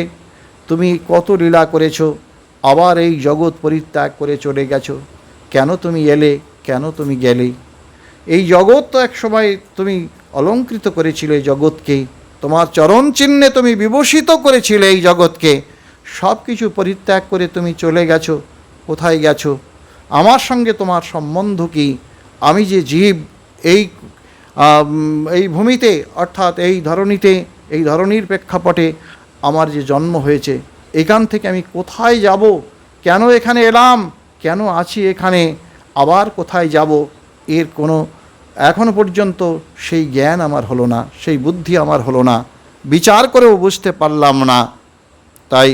তুমি কত লীলা করেছো, আবার এই জগৎ পরিত্যাগ করে চলে গেছো, কেন তুমি এলে, কেন তুমি গেলে? এই জগৎ তো এক সময় তুমি অলঙ্কৃত করেছিলে জগৎকে, তোমার চরণ চিহ্নে তুমি বিভূষিত করেছিলে এই জগৎকে, সব কিছু পরিত্যাগ করে তুমি চলে গেছো, কোথায় গেছো? আমার সঙ্গে তোমার সম্বন্ধ কি? আমি যে জীব, এই ভূমিতে অর্থাৎ এই ধরণীতে, এই ধরনীর প্রেক্ষাপটে আমার যে জন্ম হয়েছে, এখান থেকে আমি কোথায় যাব, কেন এখানে এলাম, কেন আছি এখানে, আবার কোথায় যাব, এর কোনো এখনো পর্যন্ত সেই জ্ঞান আমার হলো না, সেই বুদ্ধি আমার হলো না, বিচার করেও বুঝতে পারলাম না। তাই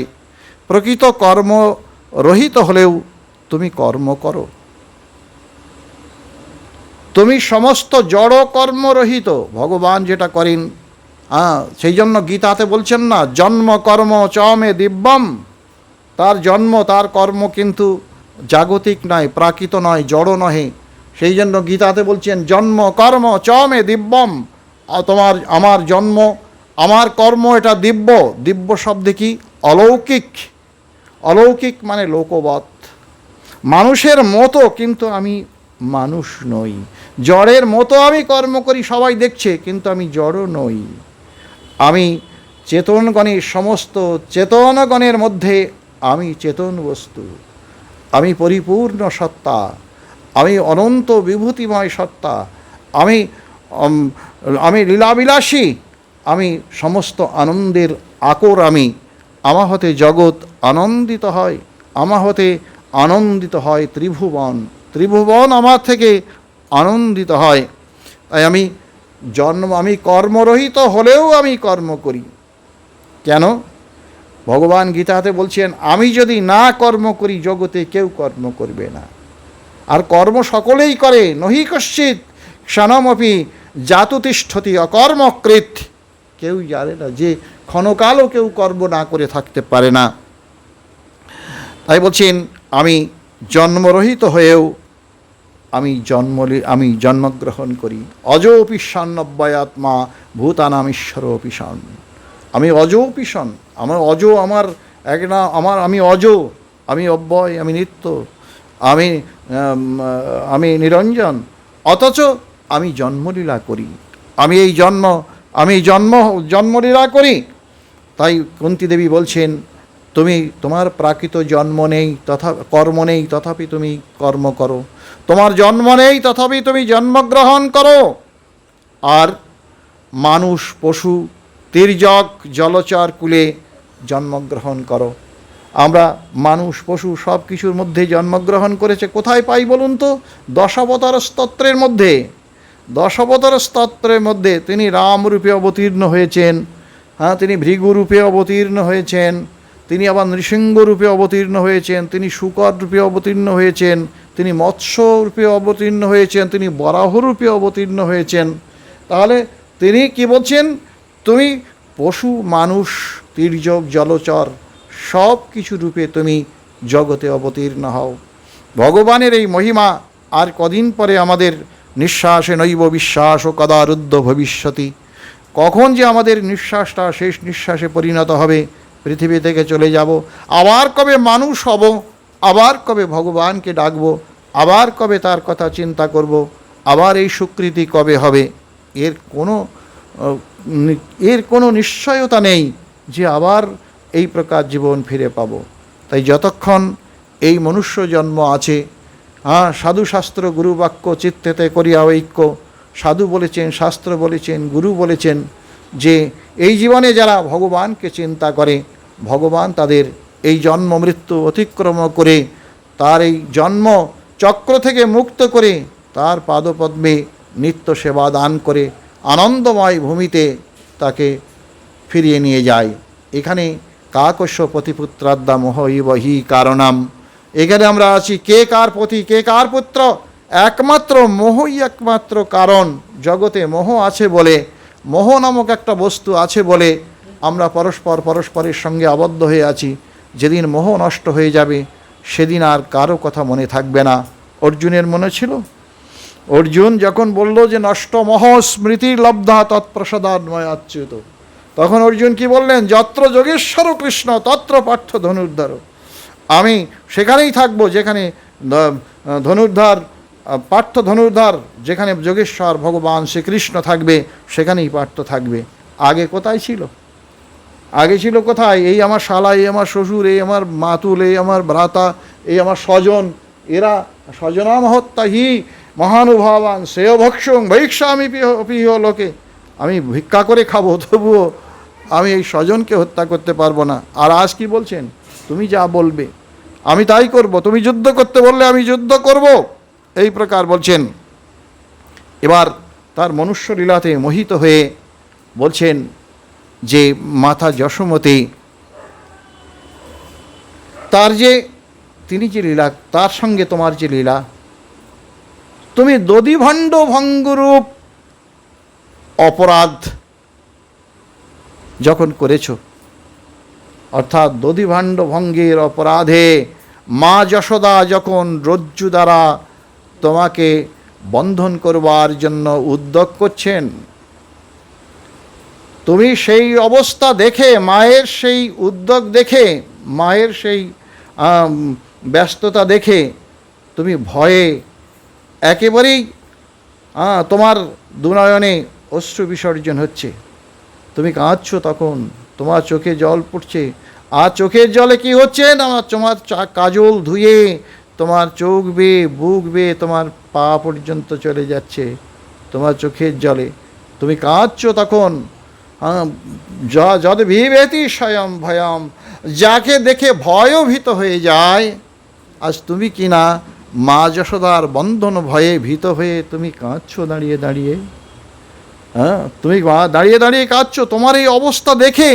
প্রকৃত কর্ম রহিত হলেও তুমি কর্ম করো, তুমি সমস্ত জড় কর্মরহিত। ভগবান যেটা করেন, সেই জন্য গীতাতে বলছেন না, জন্ম কর্ম চমে দিব্যম, তার জন্ম তার কর্ম কিন্তু জাগতিক নয়, প্রাকৃত নয়, জড় নহে। সেই জন্য গীতাতে বলছেন জন্ম কর্ম চমে দিব্যম, আমার জন্ম, আমার কর্ম এটা দিব্য। দিব্য শব্দে কি? অলৌকিক। অলৌকিক মানে লোকবৎ, মানুষের মতো, কিন্তু আমি মানুষ নই। জড়ের মতো আমি কর্ম করি, সবাই দেখছে, কিন্তু আমি জড় নই। আমি চেতনগণের, সমস্ত চেতনগণের মধ্যে আমি চেতন বস্তু, আমি পরিপূর্ণ সত্তা, আমি অনন্ত বিভূতিময় সত্তা, আমি লীলাবিলাসী, আমি সমস্ত আনন্দের আকর। আমা হতে জগৎ আনন্দিত হয়, আমা হতে আনন্দিত হয় ত্রিভুবন, ত্রিভুবন আমার থেকে আনন্দিত হয়। তাই আমি কর্মরহিত হলেও আমি কর্ম করি। কেন? ভগবান গীতাতে বলছেন, আমি যদি না কর্ম করি জগতে কেউ কর্ম করবে না। আর কর্ম সকলেই করে, নহি কশ্চিৎ ক্ষণমপি জাতুতিষ্ঠতি অকর্মকৃত। কেউ জানে না যে ক্ষণকালও কেউ কর্ম না করে থাকতে পারে না। তাই বলছেন, আমি জন্মরহিত হয়েও আমি জন্মগ্রহণ করি। অজোপি সন্নব্যয়াত্মা ভূতানাম ঈশ্বরোপি সন। আমি অজোপি সন, আমার অজ, আমি অজ, আমি অব্যয়, আমি নিত্য, আমি নিরঞ্জন, অথচ আমি জন্মলীলা করি, আমি জন্মলীলা করি। তাই কুন্তী দেবী বলছেন, তোমার প্রাকৃত জন্ম নেই, কর্ম নেই, তথাপি তুমি কর্ম করো। তোমার জন্ম নেই, তথাপি তুমি জন্মগ্রহণ করো। আর মানুষ, পশু, তির্যক, জলচর কুলে জন্মগ্রহণ করো। আমরা মানুষ, পশু সব কিছুর মধ্যে জন্মগ্রহণ করেছে। কোথায় পাই বলুন তো? দশাবতার স্তোত্রের মধ্যে। দশাবতার স্তোত্রের মধ্যে তিনি রামরূপে অবতীর্ণ হয়েছেন, তিনি ভৃগুরূপে অবতীর্ণ হয়েছেন, তিনি আবার নৃসিংহরূপে অবতীর্ণ হয়েছেন, তিনি শূকর রূপে অবতীর্ণ হয়েছেন, তিনি মৎস্য রূপে অবতীর্ণ হয়েছেন, তিনি বরাহরূপে অবতীর্ণ হয়েছেন। তাহলে তিনি কি বলছেন? তুমি পশু, মানুষ, তির্যক, জলচর সব কিছু রূপে তুমি জগতে অবতীর্ণ হও। ভগবানের এই মহিমা আর কদিন পরে আমাদের নিঃশ্বাসে নৈব বিশ্বাস ও কদা রুদ্ধ ভবিষ্যতি। কখন যে আমাদের নিঃশ্বাসটা শেষ নিঃশ্বাসে পরিণত হবে, পৃথিবী থেকে চলে যাব, আবার কবে মানুষ হব, আবার কবে ভগবানকে ডাকব, আবার কবে তার কথা চিন্তা করব, আবার এই স্বীকৃতি কবে হবে, এর কোনো নিশ্চয়তা নেই যে আবার এই প্রকার জীবন ফিরে পাব। তাই যতক্ষণ এই মনুষ্য জন্ম আছে, সাধু শাস্ত্র গুরু বাক্য চিত্তেতে করিয়া ঐক্য। সাধু বলেছেন, শাস্ত্র বলেছেন, গুরু বলেছেন যে এই জীবনে যারা ভগবানকে চিন্তা করে, ভগবান তাদের এই জন্ম মৃত্যু অতিক্রম করে তার এই জন্ম চক্র থেকে মুক্ত করে তার পাদপদ্মে নিত্য সেবা দান করে আনন্দময় ভূমিতে তাকে ফিরিয়ে নিয়ে যায়। এখানে কাকস্য পতিপুত্রাদ্যা মোহ ইবহি কারণাম। এখানে আমরা আছি কে কার পতি, কে কার পুত্র, একমাত্র মোহই একমাত্র কারণ। জগতে মোহ আছে বলে, মোহ নামক একটা বস্তু আছে বলে আমরা পরস্পরের সঙ্গে আবদ্ধ হয়ে আছি। যেদিন মোহ নষ্ট হয়ে যাবে সেদিন আর কারো কথা মনে থাকবে না। অর্জুনের মনে ছিল? অর্জুন যখন বলল যে নষ্ট মোহ স্মৃতি লব্ধা তৎপ্রসাদান্ময়াচ্যুত, তখন অর্জুন কি বললেন? যত্র যোগেশ্বর কৃষ্ণ তত্র পার্থ ধনুর্ধর। আমি সেখানেই থাকবো যেখানে ধনুর্ধর, পার্থ ধনুর্ধর, যেখানে যোগেশ্বর ভগবান শ্রীকৃষ্ণ থাকবে সেখানেই পার্থ থাকবে। আগে কোথায় ছিল? আগে ছিল কোথায়? এই আমার শালা, এই আমার শ্বশুর, এই আমার মাতুল, এই আমার ভ্রাতা, এই আমার স্বজন, এরা স্বজনাম হত্যাহি মহানুভাবান শ্রেয় ভক্ষং ভৈক্ষামি পিহ লোকে। আমি ভিক্ষা করে খাবো, তবুও আমি এই স্বজনকে হত্যা করতে পারবো না। আর আজ কি বলছেন? তুমি যা বলবে আমি তাই করব, তুমি যুদ্ধ করতে বললে আমি যুদ্ধ করব, এই প্রকার বলছেন। এবার তার মনুষ্য লীলাতে মোহিত হয়ে বলছেন যে মাতা যশোমতী, তার যে তিনি যে লীলা, তার সঙ্গে তোমার যে লীলা, তুমি দধিভণ্ড ভঙ্গরূপ অপরাধ যখন করেছ, অর্থাৎ দধিভাণ্ড ভঙ্গের অপরাধে মা যশোদা যখন রজ্জু দ্বারা তোমাকে বন্ধন করবার জন্য উদ্যোগ করছেন, তুমি সেই অবস্থা দেখে, মায়ের সেই উদ্যোগ দেখে, মায়ের সেই ব্যস্ততা দেখে তুমি ভয়ে একেবারেই তোমার দুনয়নে অশ্রু বিসর্জন হচ্ছে, তুমি কাঁদছো, তখন তোমার চোখে জল পড়ছে। আর চোখের জলে কি হচ্ছে না, তোমার কাজল ধুয়ে তোমার চোখ বেয়ে, বুক বেয়ে তোমার পা পর্যন্ত চলে যাচ্ছে তোমার চোখের জলে। তুমি কাঁদছো তখন। যদ বিভেতি স্বয়ং ভয়ম, যাকে দেখে ভয়ও ভীত হয়ে যায়। আজ তুমি কি না মা যশোদার বন্ধন ভয়ে ভীত হয়ে তুমি কাঁদছো দাঁড়িয়ে দাঁড়িয়ে। তুমি দাঁড়িয়ে দাঁড়িয়ে কাঁদছো। তোমার এই অবস্থা দেখে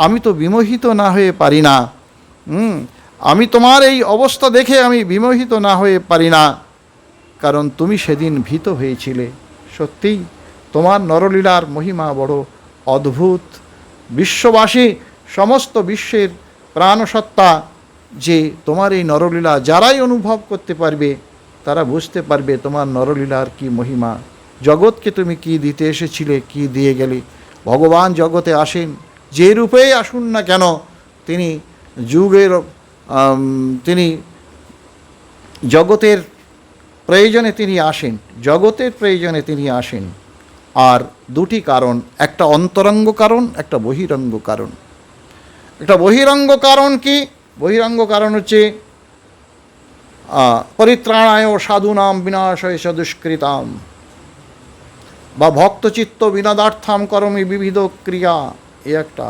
আমি তো বিমোহিত না হয়ে পারি না। আমি তোমার এই অবস্থা দেখে আমি বিমোহিত না হয়ে পারি না, কারণ তুমি সেদিন ভীত হয়েছিলে। সত্যিই তোমার নরলীলার মহিমা বড় অদ্ভুত। বিশ্ববাসী, সমস্ত বিশ্বের প্রাণসত্তা যে তোমার এই নরলীলা যারাই অনুভব করতে পারবে তারা বুঝতে পারবে তোমার নরলীলার কি মহিমা। জগৎকে তুমি কি দিতে এসেছিলে, কি দিয়ে গেলে। ভগবান জগতে আসেন, যে রূপেই আসুন না কেন, তিনি যুগের, তিনি জগতের প্রয়োজনে তিনি আসেন, জগতের প্রয়োজনে তিনি আসেন। আর দুটি কারণ, একটা অন্তরঙ্গ কারণ, একটা বহিরঙ্গ কারণ। একটা বহিরঙ্গ কারণ কি? বহিরঙ্গ কারণ হচ্ছে পরিত্রাণায় সাধুনাম বিনাশয় চ দুষ্কৃতাম, বা ভক্তচিত্ত বিনোদার্থাম করমি বিবিধ ক্রিয়া, এ একটা।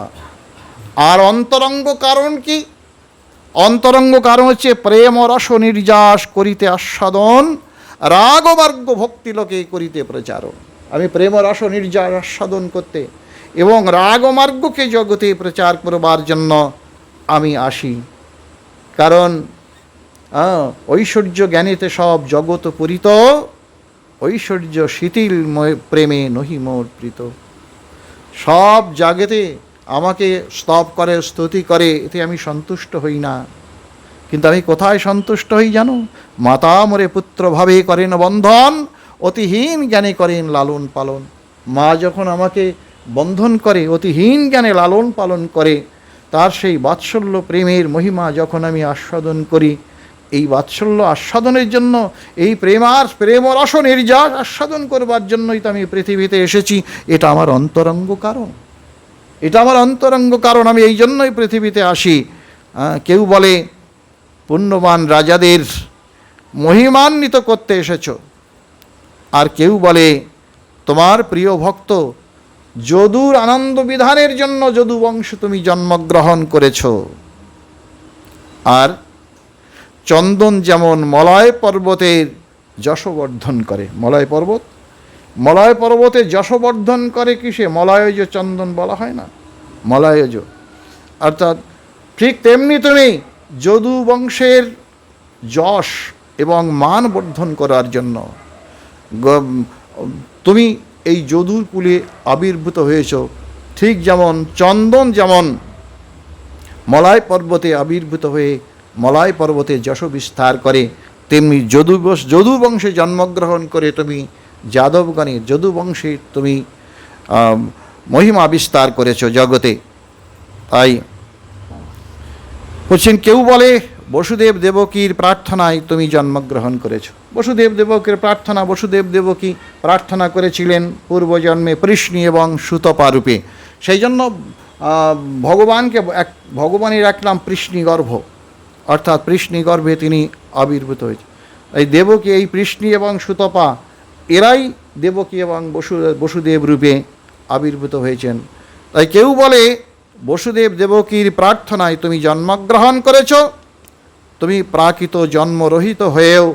আর অন্তরঙ্গ কারণ কি? অন্তরঙ্গ কারণ হচ্ছে প্রেম রস নির্যাস করিতে আস্বাদন, রাগমার্গ ভক্তি লোকে করিতে প্রচারণ। আমি প্রেম রস নির্যাস আস্বাদন করতে এবং রাগমার্গকে জগতে প্রচার করবার জন্য আমি আসি। কারণ ঐশ্বর্য জ্ঞানেতে সব জগৎ পূরিত, ঐশ্বর্য শিথিল প্রেমে নহি মোর প্রীত। সব জাগতে আমাকে স্তব করে, স্তুতি করে, এতে আমি সন্তুষ্ট হই না। কিন্তু আমি কোথায় সন্তুষ্ট হই জানো? মাতা মোরে পুত্র ভাবে করেন বন্ধন, অতিহীন জ্ঞানে করেন লালন পালন। মা যখন আমাকে বন্ধন করে, অতিহীন জ্ঞানে লালন পালন করে, তার সেই বাৎসল্য প্রেমের মহিমা যখন আমি আস্বাদন করি, এই বাৎসল্য আস্বাদনের জন্য, এই প্রেম রস নির্যাস আস্বাদন করবার জন্যই তো আমি পৃথিবীতে এসেছি। এটা আমার অন্তরঙ্গ কারণ, এটা আমার অন্তরঙ্গ কারণ। আমি এই জন্যই পৃথিবীতে আসি। কেউ বলে পুণ্যবান রাজাদের মহিমান্বিত করতে এসেছো। আর কেউ বলে তোমার প্রিয় ভক্ত যদুর আনন্দ বিধানের জন্য যদু বংশে তুমি জন্মগ্রহণ করেছ। আর চন্দন যেমন মলয় পর্বতের যশবর্ধন করে, মলয় পর্বতে যশবর্ধন করে কিসে? মলয়জ চন্দন বলা হয় না, মলয়জ। অর্থাৎ ঠিক তেমনি তুমি যদু বংশের যশ এবং মান বর্ধন করার জন্য তুমি এই যদুর কুলে আবির্ভূত হয়েছ। ঠিক যেমন চন্দন যেমন মলয় পর্বতে আবির্ভূত হয়ে মলয় পর্বতে যশ বিস্তার করে, তেমনি যদু বংশে জন্মগ্রহণ করে তুমি যাদবগণের যদু বংশে তুমি মহিমা বিস্তার করেছ জগতে। তাই বলছেন, কেউ বলে বসুদেব দেবকীর প্রার্থনায় তুমি জন্মগ্রহণ করেছ। বসুদেব দেবকীর প্রার্থনা, বসুদেব দেবকী প্রার্থনা করেছিলেন পূর্বজন্মে পৃষ্ণী এবং সুতপা রূপে। সেই জন্য ভগবানের এক নাম পৃষ্ণী গর্ভ, অর্থাৎ পৃষ্ণী গর্ভে তিনি আবির্ভূত হয়েছে। এই দেবকী, এই পৃষ্ণী এবং সুতপা এরাই দেবকী এবং বসুদেব রূপে আবির্ভূত হয়েছেন। তাই কেউ বলে বসুদেব দেবকীর প্রার্থনায় তুমি জন্মগ্রহণ করেছ। তুমি প্রাকৃত জন্মরহিত হয়েও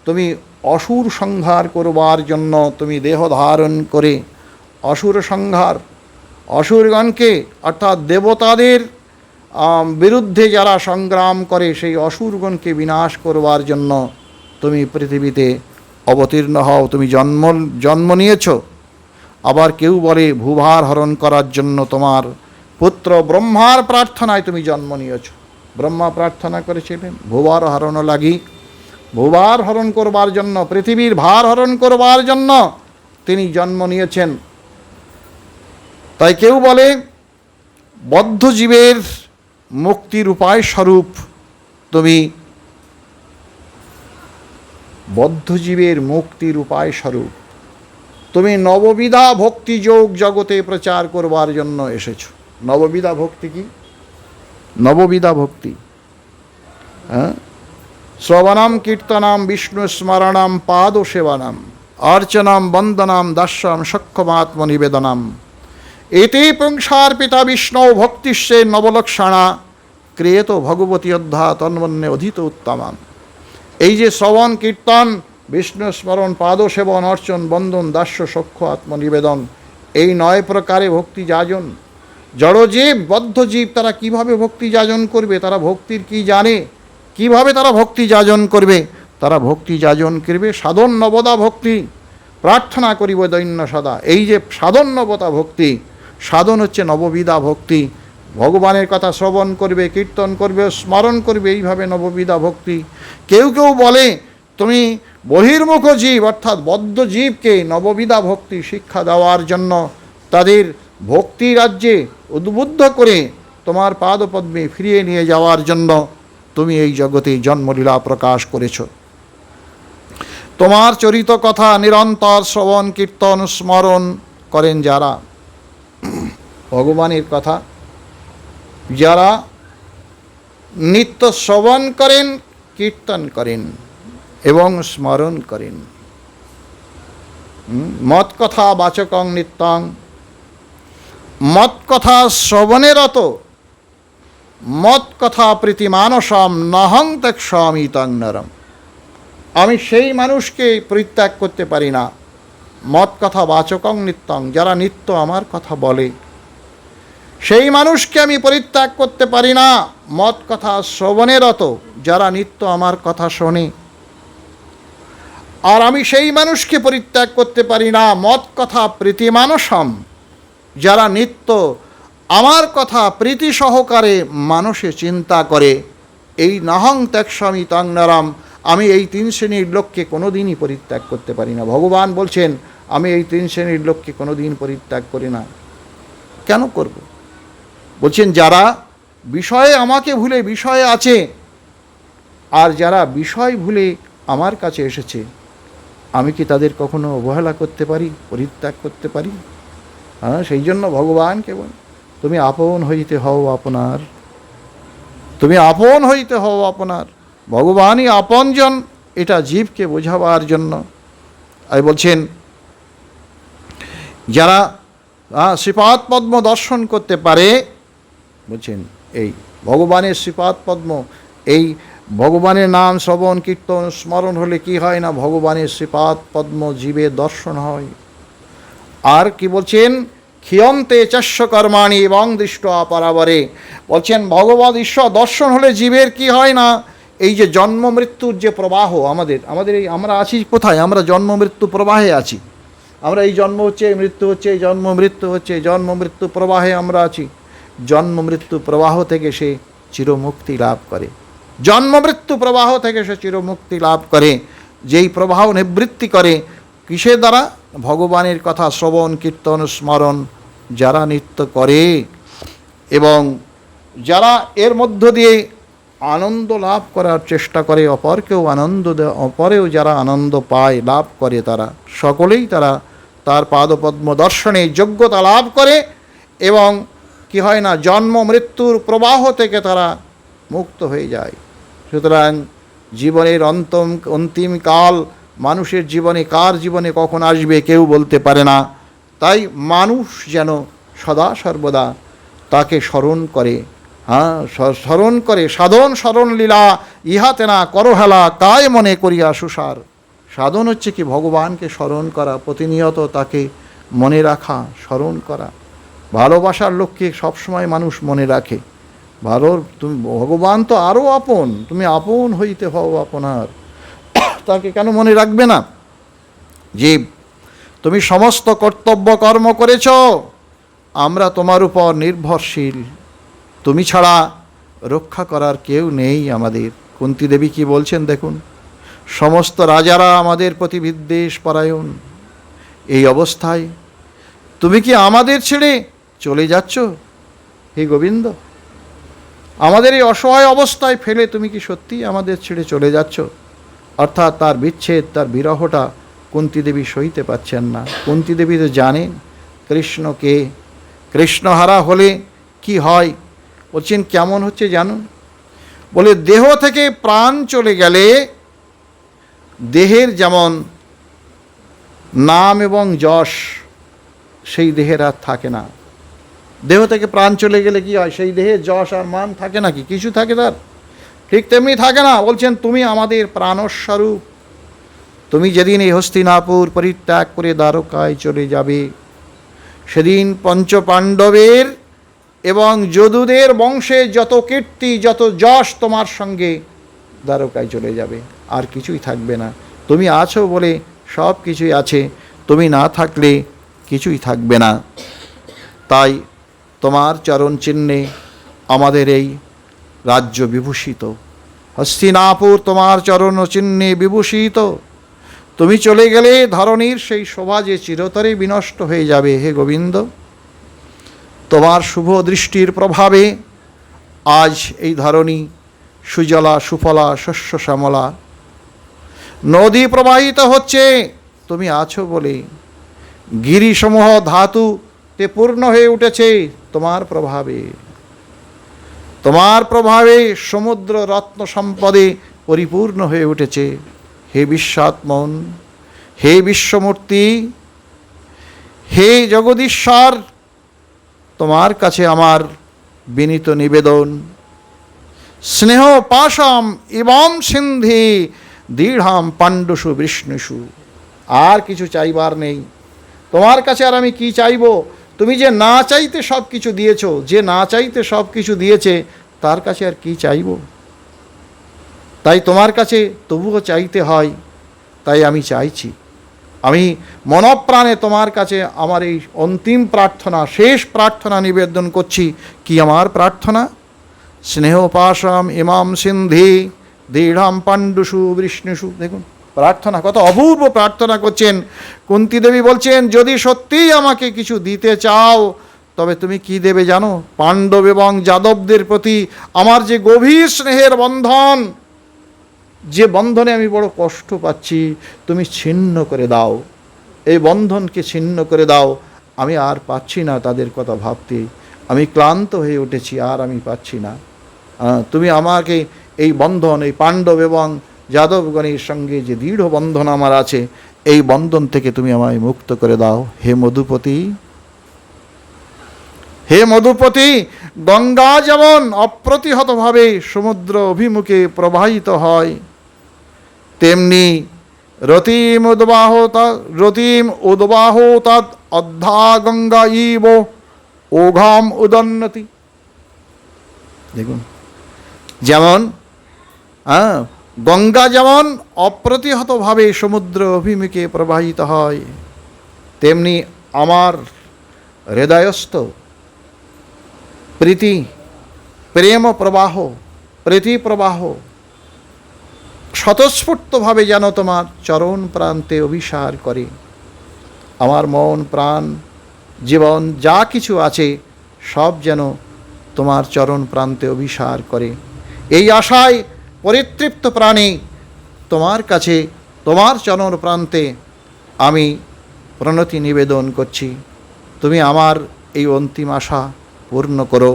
তুমি অসুর সংহার করবার জন্য তুমি দেহ ধারণ করে অসুর সংহার, অসুরগণকে অর্থাৎ দেবতাদের বিরুদ্ধে যারা সংগ্রাম করে সেই অসুরগণকে বিনাশ করবার জন্য তুমি পৃথিবীতে অবতীর্ণ হও, তুমি জন্ম নিয়েছ। আবার কেউ বলে ভূভার হরণ করার জন্য তোমার পুত্র ব্রহ্মার প্রার্থনায় তুমি জন্ম নিয়েছ। ব্রহ্মা প্রার্থনা করেছিলেন ভূভার হরণ লাগি, ভূভার হরণ করবার জন্য, পৃথিবীর ভার হরণ করবার জন্য তিনি জন্ম নিয়েছেন। তাই কেউ বলে বদ্ধজীবের মুক্তির উপায় স্বরূপ তুমি, বদ্ধজীবের মুক্তির উপায় স্বরূপ তুমি নববিধা ভক্তি যোগ জগতে প্রচার করবার জন্য এসেছ। নববিধা ভক্তি কি? নববিধা ভক্তি, হ্যাঁ, শ্রবণাম কীর্তনাম বিষ্ণু স্মরণাম পাদ সেবানাম অর্চনাম বন্দনাম দাস্যাম সক্ষমাত্ম নিবেদনাম এতে পুংসার্পিতা বিষ্ণু ভক্তিষ্যে নবলক্ষণা ক্রিয়েত ভগবতী অধ্যা তন্মন্যে অধীত উত্তমাম। এই যে শ্রবণ কীর্তন, বিষ্ণু স্মরণ, পাদ সেবন, অর্চন, বন্দন, দাস্য, সখ্য, আত্মনিবেদন, এই 9 প্রকারে ভক্তি যাজন। জড়জীব, বদ্ধজীব তারা কিভাবে ভক্তি যাজন করবে? তারা ভক্তির কি জানে? কিভাবে তারা ভক্তি যাজন করবে? তারা ভক্তি যাজন করবে সাধন নবদা ভক্তি, প্রার্থনা করিব দৈন্য সদা। এই যে সাধন নবদা ভক্তি, সাধন হচ্ছে নববিধা ভক্তি। ভগবানের কথা শ্রবণ করবে, কীর্তন করবে, স্মরণ করবে, এইভাবে নববিধা ভক্তি। কেউ কেউ বলে তুমি বহির্মুখ জীব অর্থাৎ বদ্ধ জীবকে নববিধা ভক্তি শিক্ষা দেওয়ার জন্য তাদের ভক্তি রাজ্যে উদ্বুদ্ধ করে তোমার পাদপদ্মে ফিরিয়ে নিয়ে যাওয়ার জন্য তুমি এই জগতে জন্মলীলা প্রকাশ করেছ। তোমার চরিত কথা নিরন্তর শ্রবণ কীর্তন স্মরণ করেন যারা, ভগবানের কথা যারা নিত্য শ্রবণ করেন, কীর্তন করেন এবং স্মরণ করেন। মৎ কথা বাচকং নিত্যং, মৎ কথা শ্রবণেরত, মৎ কথা প্রীতিমানসম নহং ত্যক্ষ্যামি তং নরম। আমি সেই মানুষকে পরিত্যাগ করতে পারি না। মৎ কথা বাচকং নিত্যং, যারা নিত্য আমার কথা বলে সেই মানুষকে আমি পরিত্যাগ করতে পারি না। মৎ কথা শ্রবণেরত, যারা নিত্য আমার কথা শোনে। আর আমি সেই মানুষকে পরিত্যাগ করতে পারি না মৎ কথা প্রীতিমানসম, যারা নিত্য আমার কথা প্রীতি সহকারে মানুষে চিন্তা করে। এই নহং ত্যক্ষ্যামি তং নরম, আমি এই 3 শ্রেণীর লোককে কোনো দিনই পরিত্যাগ করতে পারি না। ভগবান বলছেন আমি এই 3 শ্রেণীর লোককে কোনো দিন পরিত্যাগ করি না। কেন করব? বলছেন যারা বিষয়ে আমাকে ভুলে বিষয়ে আছে, আর যারা বিষয় ভুলে আমার কাছে এসেছে, আমি কি তাদের কখনো অবহেলা করতে পারি, পরিত্যাগ করতে পারি? হ্যাঁ, সেই জন্য ভগবানকে বল তুমি আপন হইতে হও আপনার, তুমি আপন হইতে হও আপনার। ভগবানই আপনজন, এটা জীবকে বোঝাবার জন্য। আর বলছেন যারা শ্রীপাদ পদ্ম দর্শন করতে পারে, বলছেন এই ভগবানের শ্রীপাদ পদ্ম, এই ভগবানের নাম শ্রবণ কীর্তন স্মরণ হলে কি হয় না, ভগবানের শ্রীপাদ পদ্ম জীবের দর্শন হয়। আর কি বলছেন, ক্ষিয়ন্তে চাস্য কর্মাণি এবং দৃষ্ট পরাবরে, বলছেন ভগবৎ ঈশ্বর দর্শন হলে জীবের কি হয় না, এই যে জন্ম মৃত্যুর যে প্রবাহ আমাদের এই আমরা আছি কোথায়, আমরা জন্ম মৃত্যু প্রবাহে আছি। আমরা এই জন্ম হচ্ছে, এই মৃত্যু হচ্ছে, এই জন্ম মৃত্যু হচ্ছে, এই জন্ম মৃত্যু প্রবাহে আমরা আছি। জন্ম মৃত্যু প্রবাহ থেকে সে চিরমুক্তি লাভ করে, জন্ম মৃত্যু প্রবাহ থেকে সে চিরমুক্তি লাভ করে। যেই প্রবাহ নিবৃত্তি করে কিসের দ্বারা, ভগবানের কথা শ্রবণ কীর্তন স্মরণ যারা নিত্য করে এবং যারা এর মধ্য দিয়ে আনন্দ লাভ করার চেষ্টা করে, অপরকেও আনন্দ অপরেও যারা আনন্দ পায় লাভ করে, তারা সকলেই তারা তার পাদপদ্ম দর্শনে যোগ্যতা লাভ করে এবং কি হয় না, জন্ম মৃত্যুর প্রবাহ থেকে তারা মুক্ত হয়ে যায়। সুতরাং জীবনের অন্তিম কাল মানুষের জীবনে কার জীবনে কখন আসবে কেউ বলতে পারে না। তাই মানুষ যেন সদা সর্বদা তাকে স্মরণ করে, স্মরণ করে। সাধন স্মরণ লীলা ইহাতে না করহেলা, কায় মনে করিয়া সুসার। সাধন হচ্ছে কি, ভগবানকে স্মরণ করা, প্রতিনিয়ত তাকে মনে রাখা, স্মরণ করা। ভালোবাসার লোককে সবসময় মানুষ মনে রাখে। তুমি ভগবান তো আরও আপন, তুমি আপন হইতে হও আপনার, তাকে কেন মনে রাখবে না? জীব, তুমি সমস্ত কর্তব্য কর্ম করেছ, আমরা তোমার উপর নির্ভরশীল, তুমি ছাড়া রক্ষা করার কেউ নেই আমাদের। কুন্তী দেবী কি বলছেন দেখুন, সমস্ত রাজারা আমাদের প্রতি বিদ্বেষ পরায়ণ, এই অবস্থায় তুমি কি আমাদের ছেড়ে চলে যাচ্ছ হে গোবিন্দ? আমাদের এই অসহায় অবস্থায় ফেলে তুমি কি সত্যি আমাদের ছেড়ে চলে যাচ্ছ? অর্থাৎ তার বিচ্ছেদ, তার বিরহটা কুন্তী দেবী সইতে পারছেন না। কুন্তী দেবী তো জানেন কৃষ্ণকে, কৃষ্ণহারা হলে কি হয়। বলছেন কেমন হচ্ছে জানুন, বলে দেহ থেকে প্রাণ চলে গেলে দেহের যেমন নাম এবং যশ সেই দেহের আর থাকে না। দেহ থেকে প্রাণ চলে গেলে কি হয়, সেই দেহের যশ আর মান থাকে নাকি, কিছু থাকে তার? ঠিক তেমনি থাকে না। বলছেন তুমি আমাদের প্রাণস্বরূপ, তুমি যেদিন এই হস্তিনাপুর পরিত্যাগ করে দ্বারকায় চলে যাবে, সেদিন পঞ্চপাণ্ডবের এবং যদুদের বংশে যত কীর্তি যত যশ তোমার সঙ্গে দ্বারকায় চলে যাবে, আর কিছুই থাকবে না। তুমি আছো বলে সব কিছুই আছে, তুমি না থাকলে কিছুই থাকবে না। তাই তোমার চরণ চিহ্নে আমাদের এই রাজ্য বিভূষিত, হস্তিনাপুর তোমার চরণ চিহ্নে বিভূষিত। তুমি চলে গেলে ধরণীর সেই শোভা যে চিরতরে বিনষ্ট হয়ে যাবে হে গোবিন্দ। তোমার শুভ দৃষ্টির প্রভাবে আজ এই ধরণী সুজলা সুফলা শস্য শ্যামলা, নদী প্রবাহিত হচ্ছে তুমি আছো বলে। গিরিসমূহ ধাতুতে পূর্ণ হয়ে উঠেছে তোমার প্রভাবে, তোমার প্রভাবে সমুদ্র রত্ন সম্পদে পরিপূর্ণ হয়ে উঠেছে। হে বিশ্বাত্মন, হে বিশ্বমূর্তি, হে জগদীশ্বর, তোমার কাছে আমার বিনীত নিবেদন। স্নেহ পাশাম ইবম সিন্ধি দৃঢ়াম পাণ্ডুষু বিষ্ণুষু। আর কিছু চাইবার নেই তোমার কাছে। আর আমি কি চাইব? তুমি যে না চাইতে সব কিছু দিয়েছ, যে না চাইতে সব কিছু দিয়েছে, তার কাছে আর কি চাইব? তাই তোমার কাছে তবুও চাইতে হয়। তাই আমি চাইছি, আমি মনপ্রাণে তোমার কাছে আমার এই অন্তিম প্রার্থনা, শেষ প্রার্থনা নিবেদন করছি। কি আমার প্রার্থনা? স্নেহপাশাম ইমাম সিন্ধি দৃঢ়াম পাণ্ডুষু বিষ্ণুষু। দেখুন প্রার্থনা, কত অপূর্ব প্রার্থনা করছেন কুন্তী দেবী। বলছেন যদি সত্যিই আমাকে কিছু দিতে চাও, তবে তুমি কি দেবে জানো? পাণ্ডব এবং যাদবদের প্রতি আমার যে গভীর স্নেহের বন্ধন, যে বন্ধনে আমি বড় কষ্ট পাচ্ছি, তুমি ছিন্ন করে দাও। এই বন্ধনকে ছিন্ন করে দাও। আমি আর পাচ্ছি না তাদের কথা ভাবতে, আমি ক্লান্ত হয়ে উঠেছি, আর আমি পাচ্ছি না। তুমি আমাকে এই বন্ধন, এই পাণ্ডব এবং যাদবগণের সঙ্গে যে দৃঢ় বন্ধন আমার আছে, এই বন্ধন থেকে তুমি আমায় মুক্ত করে দাও হে মধুপতি। হে মধুপতি, গঙ্গা যেমন অপ্রতিহতভাবে সমুদ্র অভিমুখে প্রবাহিত হয়, তেমনি রতিম উদ্বাহ তৎ অদ্ধা গঙ্গা ইব ওঘাম উদন্নতি। দেখুন, যেমন গঙ্গা যেমন অপ্রতিহতভাবে সমুদ্র অভিমুখে প্রবাহিত হয়, তেমনি আমার হৃদয়স্থ প্রেম প্রবাহ, প্রীতি প্রবাহ স্বতঃস্ফূর্তভাবে যেন তোমার চরণ প্রান্তে অভিসার করে। আমার মন প্রাণ জীবন যা কিছু আছে সব যেন তোমার চরণ প্রান্তে অভিসার করে। এই আশায় পরিতৃপ্ত প্রাণে তোমার কাছে, তোমার চরণ প্রান্তে আমি প্রণতি নিবেদন করছি। তুমি আমার এই অন্তিম আশা পূর্ণ করো।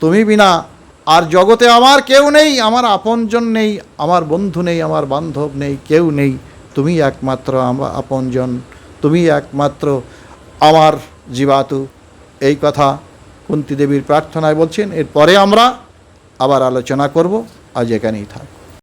তুমি বিনা আর জগতে আমার কেউ নেই, আমার আপনজন নেই, আমার বন্ধু নেই, আমার বান্ধব নেই, কেউ নেই। তুমি একমাত্র আমার আপনজন, তুমি একমাত্র আমার জীবাতু। এই কথা কুন্তী দেবীর প্রার্থনায় বলছেন। এরপরে আমরা আবার আলোচনা করব। আজ এখানেই থাক।